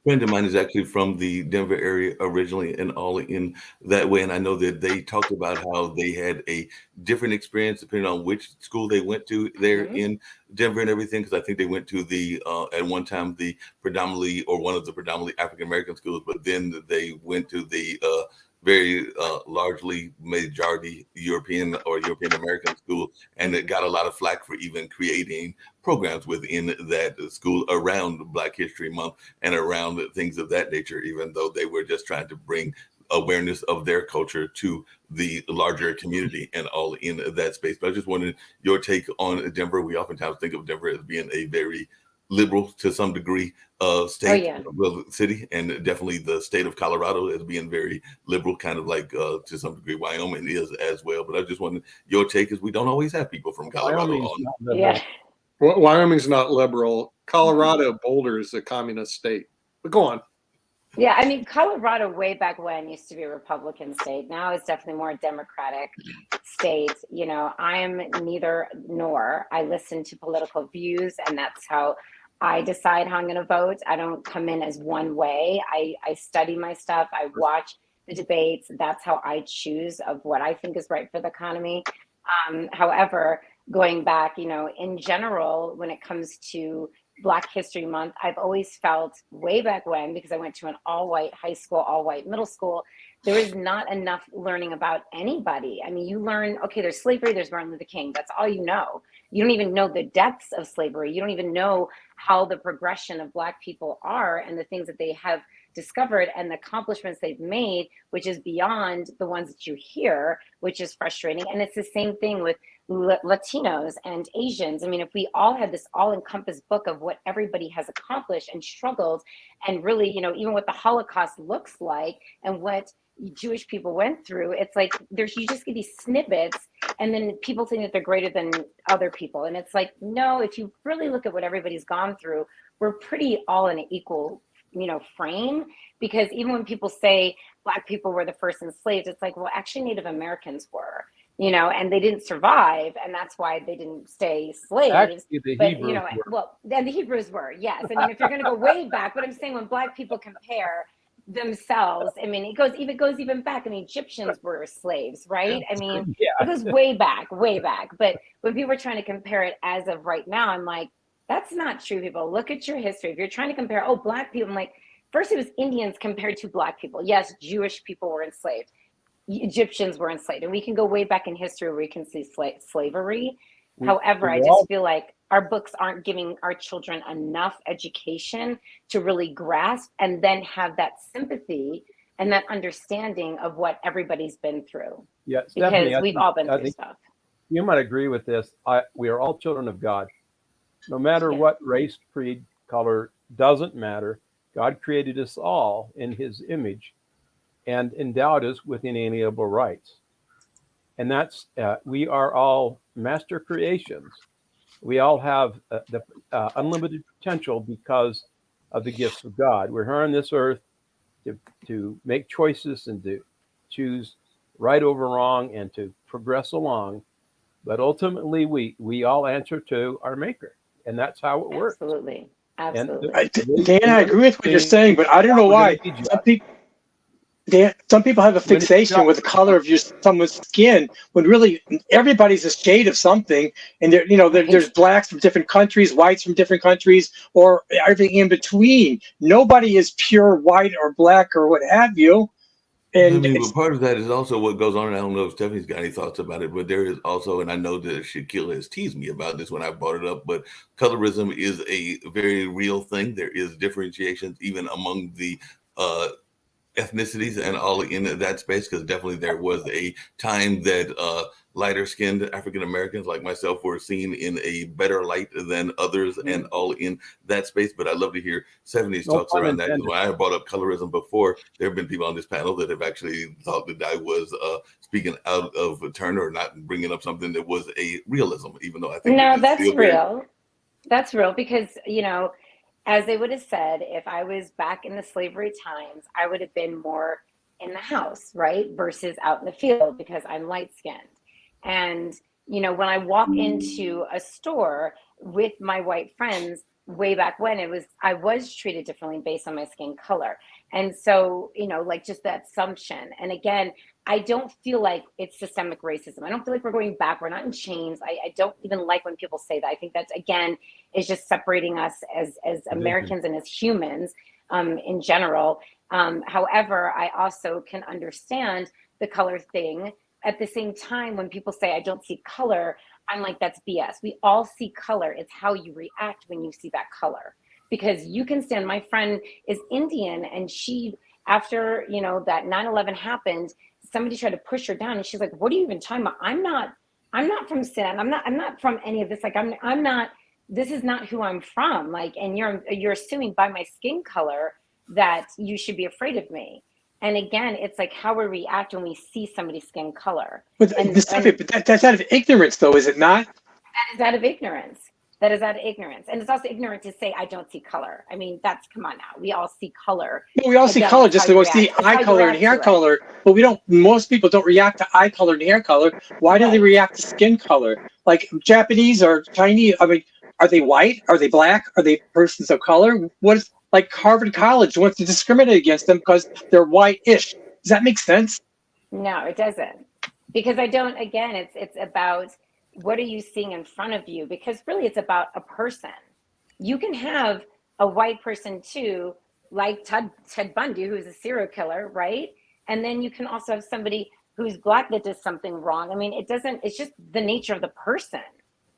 friend of mine is actually from the Denver area originally and all in that way. And I know that they talked about how they had a different experience depending on which school they went to there in Denver and everything. Because I think they went to the, at one time, the predominantly or one of the predominantly African-American schools, but then they went to the very largely majority European or European American school, and it got a lot of flack for even creating programs within that school around Black History Month and around things of that nature, even though they were just trying to bring awareness of their culture to the larger community and all in that space. But I just wanted your take on Denver. We oftentimes think of Denver as being a very liberal to some degree state, city, and definitely the state of Colorado as being very liberal, kind of like to some degree Wyoming is as well. But I just wanted your take, as we don't always have people from Colorado on. Wyoming's not liberal. Colorado, Boulder is a communist state. But go on. Yeah, Colorado way back when used to be a Republican state. Now it's definitely more a Democratic state. I'm neither nor. I listen to political views, and that's how I decide how I'm going to vote. I don't come in as one way. I study my stuff. I watch the debates. That's how I choose of what I think is right for the economy. However, going back, in general, when it comes to Black History Month, I've always felt way back when, because I went to an all-white high school, all-white middle school, there is not enough learning about anybody. I mean, you learn, okay, there's slavery, there's Martin Luther King. That's all you know. You don't even know the depths of slavery. You don't even know how the progression of Black people are and the things that they have discovered and the accomplishments they've made, which is beyond the ones that you hear, which is frustrating. And it's the same thing with Latinos and Asians. I mean, if we all had this all-encompassed book of what everybody has accomplished and struggled, and really, even what the Holocaust looks like and what Jewish people went through, it's like you just get these snippets, and then people think that they're greater than other people. And it's like, no, if you really look at what everybody's gone through, we're pretty all in an equal frame. Because even when people say Black people were the first enslaved, it's like, well, actually Native Americans were, and they didn't survive, and that's why they didn't stay slaves. Actually, the But Hebrews were. well, and the Hebrews were, yes. I mean, if you're going to go way back, but I'm saying when Black people compare themselves, I mean, it goes even back. I mean, Egyptians were slaves, right? I mean, Yeah. it goes way back. But when people are trying to compare it as of right now, I'm like, that's not true, people. Look at your history. If you're trying to compare, Black people, I'm like, first it was Indians compared to Black people. Yes, Jewish people were enslaved. Egyptians were enslaved. And we can go way back in history where we can see slavery. However, I just feel like our books aren't giving our children enough education to really grasp and then have that sympathy and that understanding of what everybody's been through. Yeah, Because Stephanie, we've all been through stuff. you might agree with this. We are all children of God. No matter Yeah. what race, creed, color, doesn't matter. God created us all in his image and endowed us with inalienable rights. And that's, we are all master creations. We all have the unlimited potential because of the gifts of God. We're here on this earth to make choices and to choose right over wrong and to progress along. But ultimately, we all answer to our maker. And that's how it works. Absolutely. Absolutely. Dan, I agree with what you're saying, but I don't know why. Some people have a fixation with the color of someone's skin when really everybody's a shade of something. And there's blacks from different countries, whites from different countries, or everything in between. Nobody is pure white or black or what have you. And but part of that is also what goes on. And I don't know if Stephanie's got any thoughts about it, but there is also, and I know that Shaquille has teased me about this when I brought it up, but colorism is a very real thing. There is differentiations even among the ethnicities and all in that space, because definitely there was a time that lighter skinned African Americans like myself were seen in a better light than others and all in that space. But I'd love to hear Stephanie's talks around that. When I brought up colorism before, there have been people on this panel that have actually thought that I was speaking out of turn or not bringing up something that was a realism, even though I think that's real. That's real because, as they would have said, if I was back in the slavery times, I would have been more in the house, right? Versus out in the field because I'm light skinned. And, when I walk into a store with my white friends way back when, I was treated differently based on my skin color. And so, just that assumption. And again, I don't feel like it's systemic racism. I don't feel like we're going back. We're not in chains. I don't even like when people say that. I think that's, again, is just separating us as Americans and as humans in general. However, I also can understand the color thing. At the same time, when people say I don't see color, I'm like, that's BS. We all see color. It's how you react when you see that color. Because you can stand, my friend is Indian, and she, after, that 9/11 happened, somebody tried to push her down, and she's like, what are you even talking about? I'm not from Sin. I'm not from any of this. Like, I'm not, this is not who I'm from. Like, and you're assuming by my skin color that you should be afraid of me. And again, it's like how we react when we see somebody's skin color. But that's out of ignorance, though, is it not? That is out of ignorance. And it's also ignorant to say, I don't see color. I mean, come on now. We all see color. Well, we all see color, just we see eye color and hair color. But most people don't react to eye color and hair color. Why do they react to skin color? Like Japanese or Chinese, I mean, are they white? Are they black? Are they persons of color? Like Harvard College wants to discriminate against them because they're white-ish. Does that make sense? No, it doesn't. Because I don't, again, it's about what are you seeing in front of you? Because really it's about a person. You can have a white person too, like Ted Bundy, who's a serial killer, right? And then you can also have somebody who's black that does something wrong. I mean, it's just the nature of the person.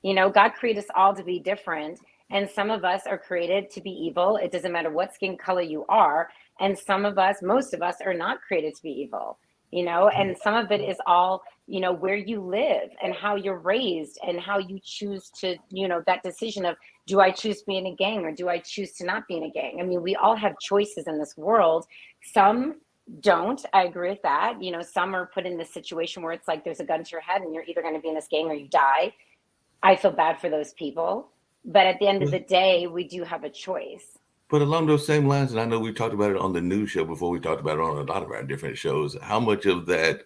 You know, God created us all to be different. And some of us are created to be evil. It doesn't matter what skin color you are. And some of us, most of us, are not created to be evil, you know, and some of it is all, you know, where you live and how you're raised and how you choose to, you know, that decision of, do I choose to be in a gang or do I choose to not be in a gang? I mean, we all have choices in this world. Some don't. I agree with that. You know, some are put in this situation where it's like there's a gun to your head and you're either going to be in this gang or you die. I feel bad for those people. But at the end of the day, we do have a choice. But along those same lines, and I know we talked about it on the news show before, we talked about it on a lot of our different shows, how much of that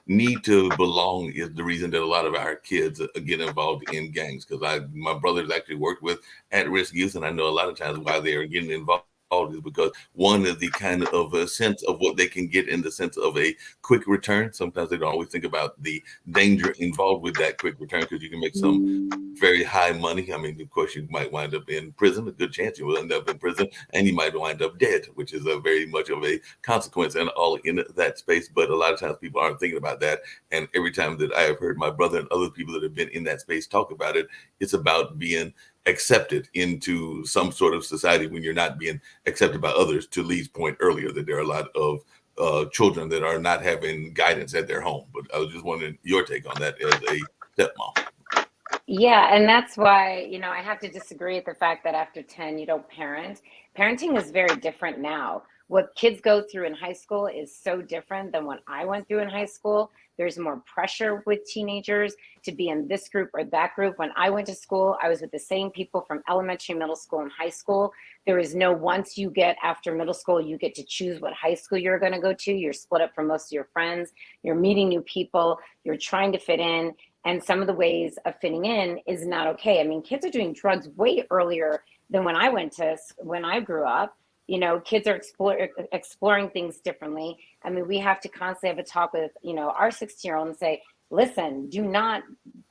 need to belong is the reason that a lot of our kids get involved in gangs. Because my brother's actually worked with at-risk youth, and I know a lot of times why they are getting involved is because one is the kind of a sense of what they can get in the sense of a quick return. Sometimes they don't always think about the danger involved with that quick return, because you can make some very high money. I mean, of course, you might wind up in prison. A good chance you will end up in prison, and you might wind up dead, which is a very much of a consequence and all in that space. But a lot of times people aren't thinking about that. And every time that I have heard my brother and other people that have been in that space talk about it, it's about being accepted into some sort of society when you're not being accepted by others. To Lee's point earlier, that there are a lot of children that are not having guidance at their home. But I was just wondering your take on that as a stepmom. Yeah, and that's why, you know, I have to disagree with the fact that after 10 you don't parent. Parenting is very different now. What kids go through in high school is so different than what I went through in high school. There's more pressure with teenagers to be in this group or that group. When I went to school, I was with the same people from elementary, middle school, and high school. There is no, once you get after middle school, you get to choose what high school you're going to go to. You're split up from most of your friends. You're meeting new people. You're trying to fit in. And some of the ways of fitting in is not okay. I mean, kids are doing drugs way earlier than when I grew up. You know, kids are exploring things differently. I mean, we have to constantly have a talk with, you know, our 16-year-old and say, listen, do not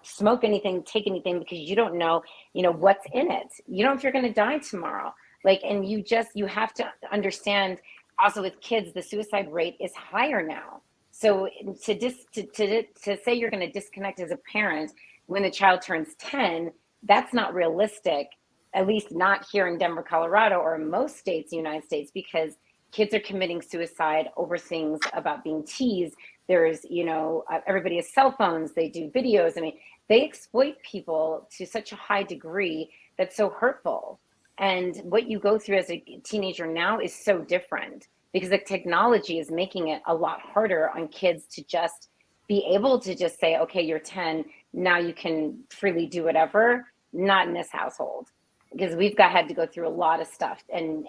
smoke anything, take anything, because you don't know, you know, what's in it. You don't know if you're going to die tomorrow. Like, and you have to understand also with kids, the suicide rate is higher now. So to say you're going to disconnect as a parent when the child turns 10, that's not realistic, at least not here in Denver, Colorado, or in most states in the United States, because kids are committing suicide over things about being teased. There's, you know, everybody has cell phones, they do videos. I mean, they exploit people to such a high degree that's so hurtful. And what you go through as a teenager now is so different, because the technology is making it a lot harder on kids to just be able to just say, okay, you're 10, now you can freely do whatever. Not in this household, because we've had to go through a lot of stuff. And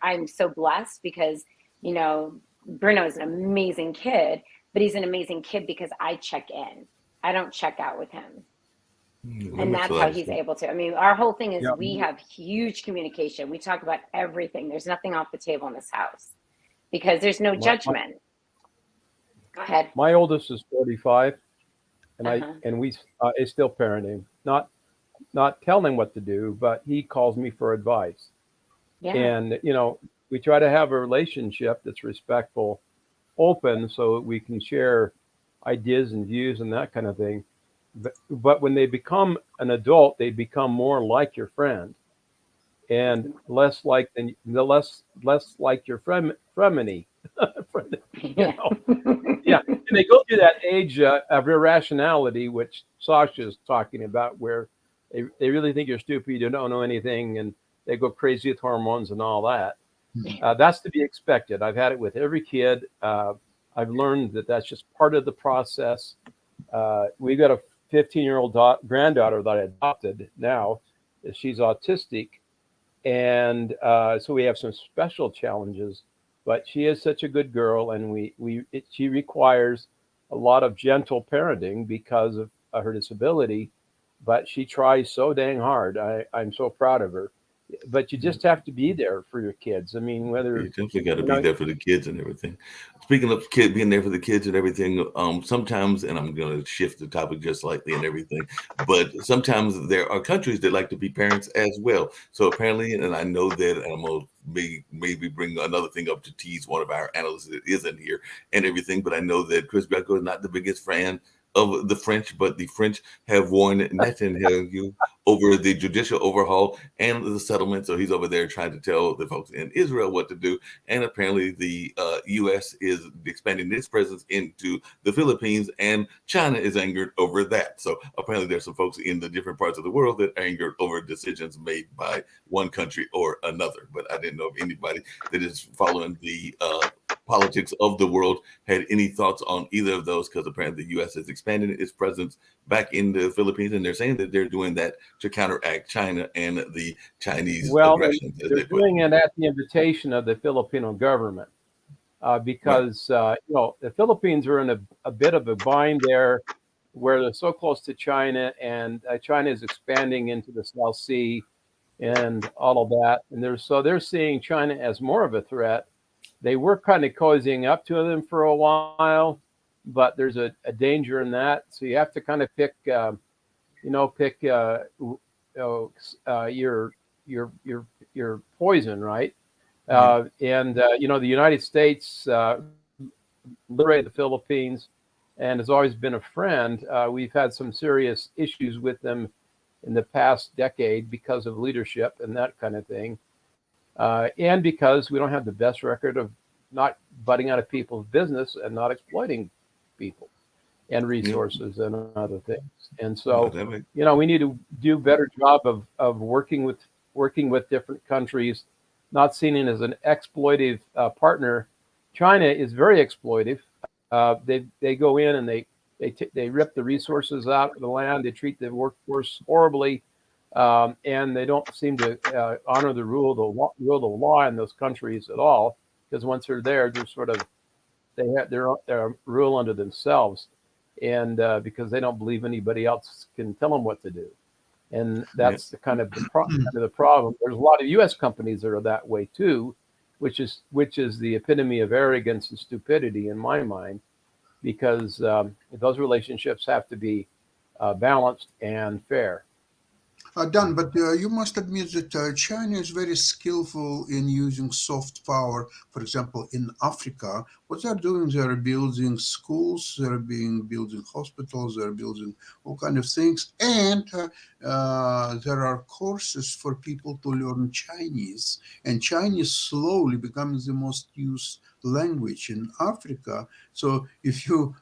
I'm so blessed because, you know, Bruno is an amazing kid, but he's an amazing kid because I check in. I don't check out with him. And that's how he's able to. I mean, our whole thing is we have huge communication. We talk about everything. There's nothing off the table in this house because there's no judgment. Go ahead. My oldest is 45, and we is still parenting. Not telling him what to do, but he calls me for advice. Yeah. And you know, we try to have a relationship that's respectful, open, so we can share ideas and views and that kind of thing. But when they become an adult, they become more like your friend, and less like your frenemy. You know? Yeah, and they go through that age of irrationality, which Sasha's talking about, where they really think you're stupid, you don't know anything, and they go crazy with hormones and all that. That's to be expected. I've had it with every kid. I've learned that that's just part of the process. We've got a 15-year-old granddaughter that I adopted now. She's autistic, and so we have some special challenges. But she is such a good girl, and she requires a lot of gentle parenting because of her disability. But she tries so dang hard. I'm so proud of her, but you just have to be there for your kids. I mean, whether You definitely got to you be know, there for the kids and everything. Speaking of being there for the kids and everything, sometimes, and I'm going to shift the topic just slightly and everything, but sometimes there are countries that like to be parents as well. So apparently, and I know that, and I'm going to maybe bring another thing up to tease one of our analysts that isn't here and everything, but I know that Chris Greco is not the biggest fan of the French, but the French have warned Netanyahu over the judicial overhaul and the settlement. So he's over there trying to tell the folks in Israel what to do. And apparently the U.S. is expanding its presence into the Philippines, and China is angered over that. So apparently there's some folks in the different parts of the world that are angered over decisions made by one country or another. But I didn't know if anybody that is following the politics of the world had any thoughts on either of those, because apparently the U.S. is expanding its presence back in the Philippines, and they're saying that they're doing that to counteract China and the Chinese well, aggression. they're doing it at the invitation of the Filipino government because you know, the Philippines are in a bit of a bind there, where they're so close to China, and China is expanding into the South Sea and all of that, and they're seeing China as more of a threat. They were kind of cozying up to them for a while, but there's a danger in that. So you have to kind of pick your poison, right? And you know, the United States liberated the Philippines and has always been a friend. We've had some serious issues with them in the past decade because of leadership and that kind of thing. And because we don't have the best record of not butting out of people's business and not exploiting people and resources and other things. And so, you know, we need to do a better job of working with different countries, not seen it as an exploitive partner. China is very exploitive. They go in and they rip the resources out of the land. They treat the workforce horribly. And they don't seem to honor the rule of the law in those countries at all, because once they're there, they're sort of they have their rule under themselves, and because they don't believe anybody else can tell them what to do, and that's the kind of the problem. There's a lot of U.S. companies that are that way too, which is the epitome of arrogance and stupidity in my mind, because those relationships have to be balanced and fair. Dan, but you must admit that China is very skillful in using soft power. For example, in Africa, what they're doing, they're building schools, they're building hospitals, they're building all kind of things, and there are courses for people to learn Chinese, and Chinese slowly becomes the most used language in Africa. So if you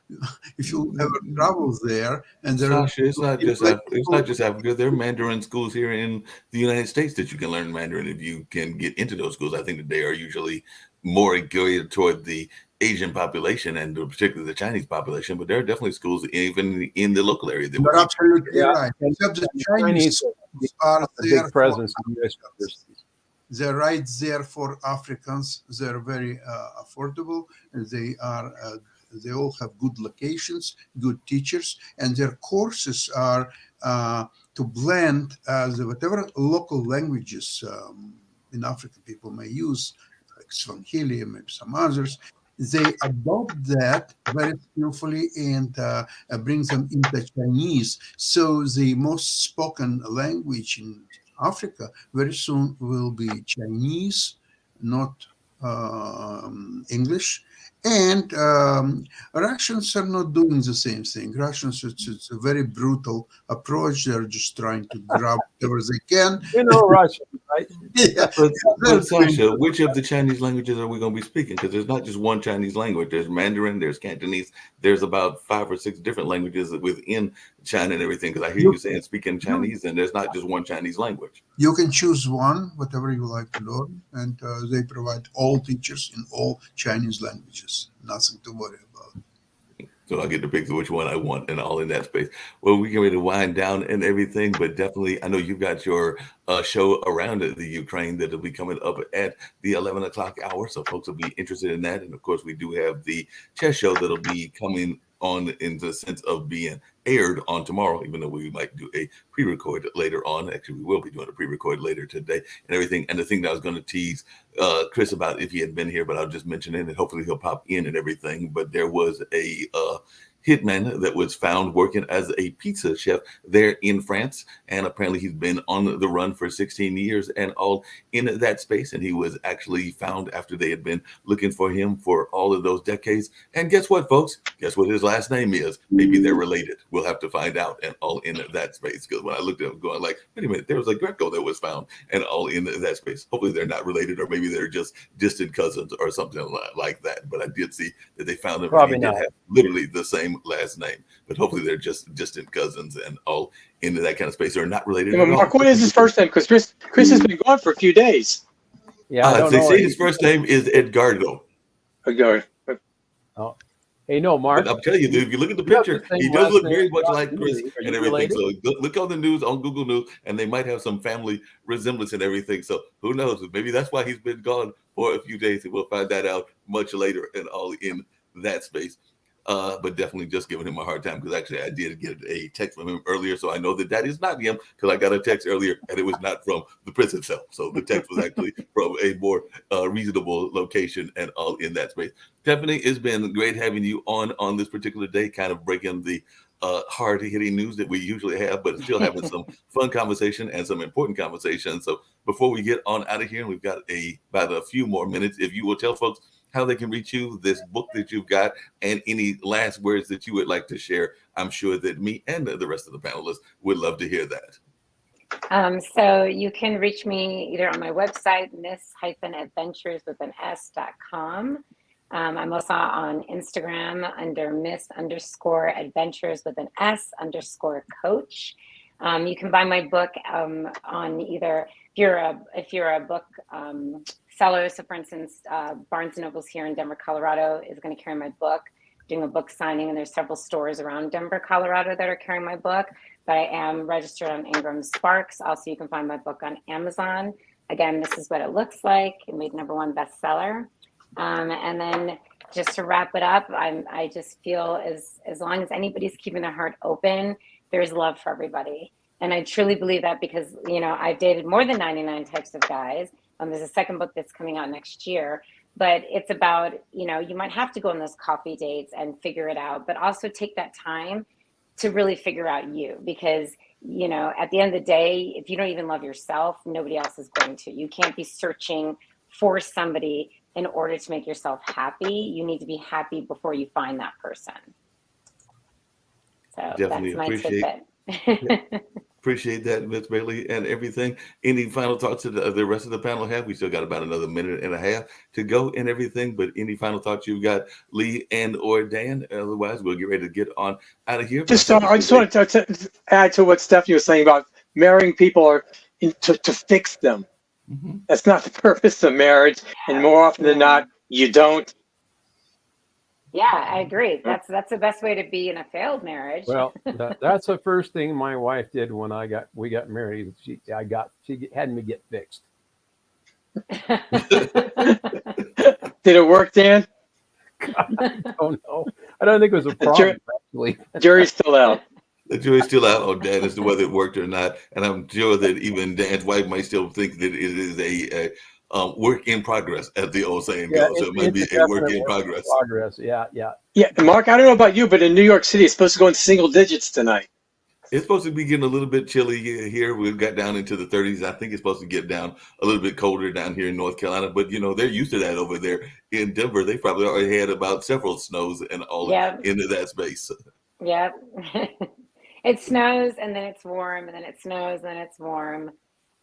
ever travel there, and there Sasha, it's not just Africa. There are Mandarin schools here in the United States that you can learn Mandarin if you can get into those schools. I think that they are usually more geared toward the Asian population and particularly the Chinese population, but there are definitely schools even in the local area. You're absolutely right. Except the Chinese are there. Big presence in U.S. universities. They're right there for Africans. They're very affordable. They all have good locations, good teachers, and their courses are to blend whatever local languages in Africa people may use, like Swahili and maybe some others. They adopt that very skillfully and bring them into Chinese. So the most spoken language in Africa very soon will be Chinese, not English. And Russians are not doing the same thing. Russians, it's a very brutal approach. They're just trying to grab whatever they can. You know Russian, right? Yeah. But Sasha, which of the Chinese languages are we going to be speaking? Because there's not just one Chinese language. There's Mandarin, there's Cantonese, there's about 5 or 6 different languages within China and everything. Because I hear you saying speaking Chinese, and there's not just one Chinese language. You can choose one, whatever you like to learn, and they provide all teachers in all Chinese languages. Nothing to worry about. So I get to pick which one I want and all in that space. Well, we can ready to wind down and everything, but definitely, I know you've got your show around the Ukraine that'll be coming up at the 11 o'clock hour. So folks will be interested in that. And of course, we do have the chess show that'll be coming on in the sense of being aired on tomorrow, even though we might do a pre-record later on. Actually, we will be doing a pre-record later today and everything. And the thing that I was going to tease Chris about if he had been here, but I'll just mention it and hopefully he'll pop in and everything. But there was a hitman that was found working as a pizza chef there in France. And apparently he's been on the run for 16 years and all in that space. And he was actually found after they had been looking for him for all of those decades. And guess what, folks? Guess what his last name is? Maybe they're related. We'll have to find out and all in that space. Because when I looked at him going like, wait a minute, there was a Greco that was found and all in that space. Hopefully they're not related, or maybe they're just distant cousins or something like that. But I did see that they found them. Probably and he did not. have literally the same last name, but hopefully they're just distant cousins and all into that kind of space. They're not related. You know, at all. Mark, what is his first name? Because Chris has been gone for a few days. Yeah, I don't They know. say his first name is Edgardo. Ago. Hey, no, Mark. But I'm telling you, dude, if you look at the You have the picture, same he does last look name very as much Josh like Chris Dooley. Are and you everything. related? So look on the news, on Google News, and they might have some family resemblance and everything. So who knows? Maybe that's why he's been gone for a few days, and we'll find that out much later and all in that space. But definitely just giving him a hard time, because actually I did get a text from him earlier, so I know that is not him, because I got a text earlier and it was not from the prison itself. So the text was actually from a more reasonable location and all in that space. Stephanie, it's been great having you on this particular day, kind of breaking the hard-hitting news that we usually have, but still having some fun conversation and some important conversation. So before we get on out of here, and we've got about a few more minutes, if you will tell folks how they can reach you, this book that you've got, and any last words that you would like to share. I'm sure that me and the rest of the panelists would love to hear that. So you can reach me either on my website, miss-adventures.com. I'm also on Instagram under miss_adventures_coach. You can buy my book on either, if you're a book seller. So for instance, Barnes & Noble's here in Denver, Colorado is going to carry my book, doing a book signing, and there's several stores around Denver, Colorado that are carrying my book, but I am registered on Ingram Sparks. Also, you can find my book on Amazon. Again, this is what it looks like. It made #1 bestseller. And then just to wrap it up, I just feel as long as anybody's keeping their heart open, there's love for everybody. And I truly believe that, because, you know, I've dated more than 99 types of guys. There's a second book that's coming out next year, but it's about, you know, you might have to go on those coffee dates and figure it out, but also take that time to really figure out you, because, you know, at the end of the day, if you don't even love yourself, nobody else is going to. You can't be searching for somebody in order to make yourself happy. You need to be happy before you find that person. So Definitely that's my appreciate tidbit. Appreciate that, Ms. Bailey, and everything. Any final thoughts that the rest of the panel have? We still got about another minute and a half to go and everything, but any final thoughts you've got, Lee and or Dan? Otherwise, we'll get ready to get on out of here. I just wanted to add to what Stephanie was saying about marrying people or to fix them. Mm-hmm. That's not the purpose of marriage, and more often than not, you don't. Yeah, I agree. That's the best way to be in a failed marriage. Well, that's the first thing my wife did when we got married. She had me get fixed. Did it work, Dan? I don't know. I don't think it was a problem, actually. Jury's still out. The jury's still out on Dan as to whether it worked or not, and I'm sure that even Dan's wife might still think that it is a work in progress, as the old saying goes. So it might be a work in progress. Yeah. Yeah, Mark, I don't know about you, but in New York City, it's supposed to go in single digits tonight. It's supposed to be getting a little bit chilly here. We've got down into the 30s. I think it's supposed to get down a little bit colder down here in North Carolina. But, you know, they're used to that over there in Denver. They probably already had about several snows and all into that space. Yep. It snows and then it's warm, and then it snows and then it's warm.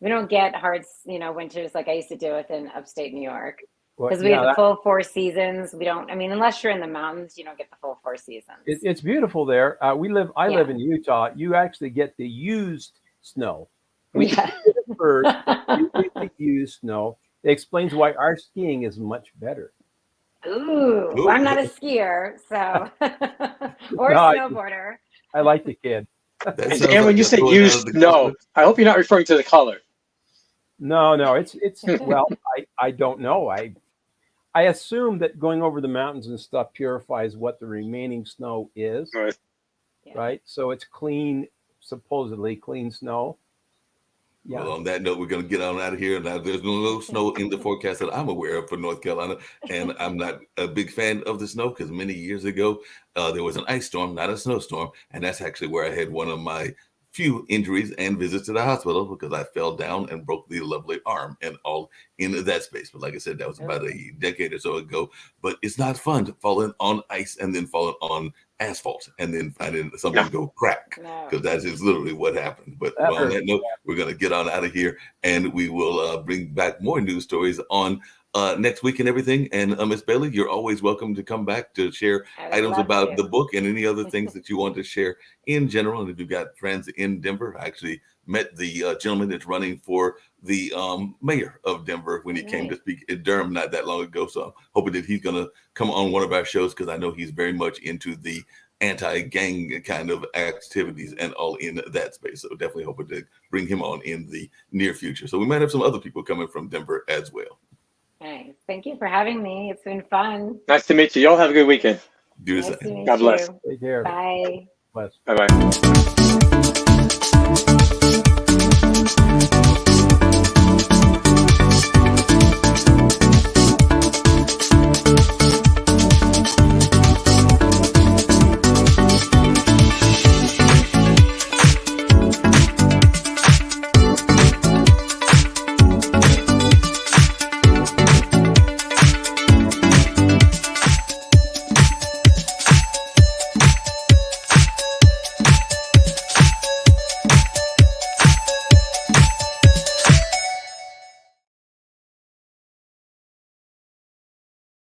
We don't get hard, winters like I used to do within upstate New York. Because we have the full 4 seasons. We don't, unless you're in the mountains, you don't get the full 4 seasons. It's beautiful there. I live in Utah. You actually get the used snow. We get it first. You get the used snow. It explains why our skiing is much better. Ooh. Well, I'm not a skier, so or a snowboarder. I like the kid. And when you say used snow, I hope you're not referring to the color. No, it's well, I don't know. I I assume that going over the mountains and stuff purifies what the remaining snow is, Right. Yeah. right? So it's clean, supposedly clean snow. Yeah. Well, on that note, we're going to get on out of here. Now, there's no snow in the forecast that I'm aware of for North Carolina, and I'm not a big fan of the snow because many years ago there was an ice storm, not a snowstorm, and that's actually where I had one of my few injuries and visits to the hospital because I fell down and broke the lovely arm and all in that space. But like I said, that was about a decade or so ago. But it's not fun to falling on ice and then falling on asphalt and then finding something go crack, No. because that is literally what happened. But That well, on hurt. that note, we're going to get on out of here, and we will bring back more news stories on next week and everything. And Miss Bailey, you're always welcome to come back to share I would items love about to. the book and any other things that you want to share in general. And if you've got friends in Denver, I actually met the gentleman that's running for the mayor of Denver when he came to Nice. speak in Durham not that long ago. So I'm hoping that he's going to come on one of our shows, because I know he's very much into the anti-gang kind of activities and all in that space. So definitely hoping to bring him on in the near future. So we might have some other people coming from Denver as well. Nice. Thank you for having me. It's been fun. Nice to meet you. Y'all have a good weekend. Do the Nice to same. meet God bless. you. Take care. Bye. Bless. Bye bye.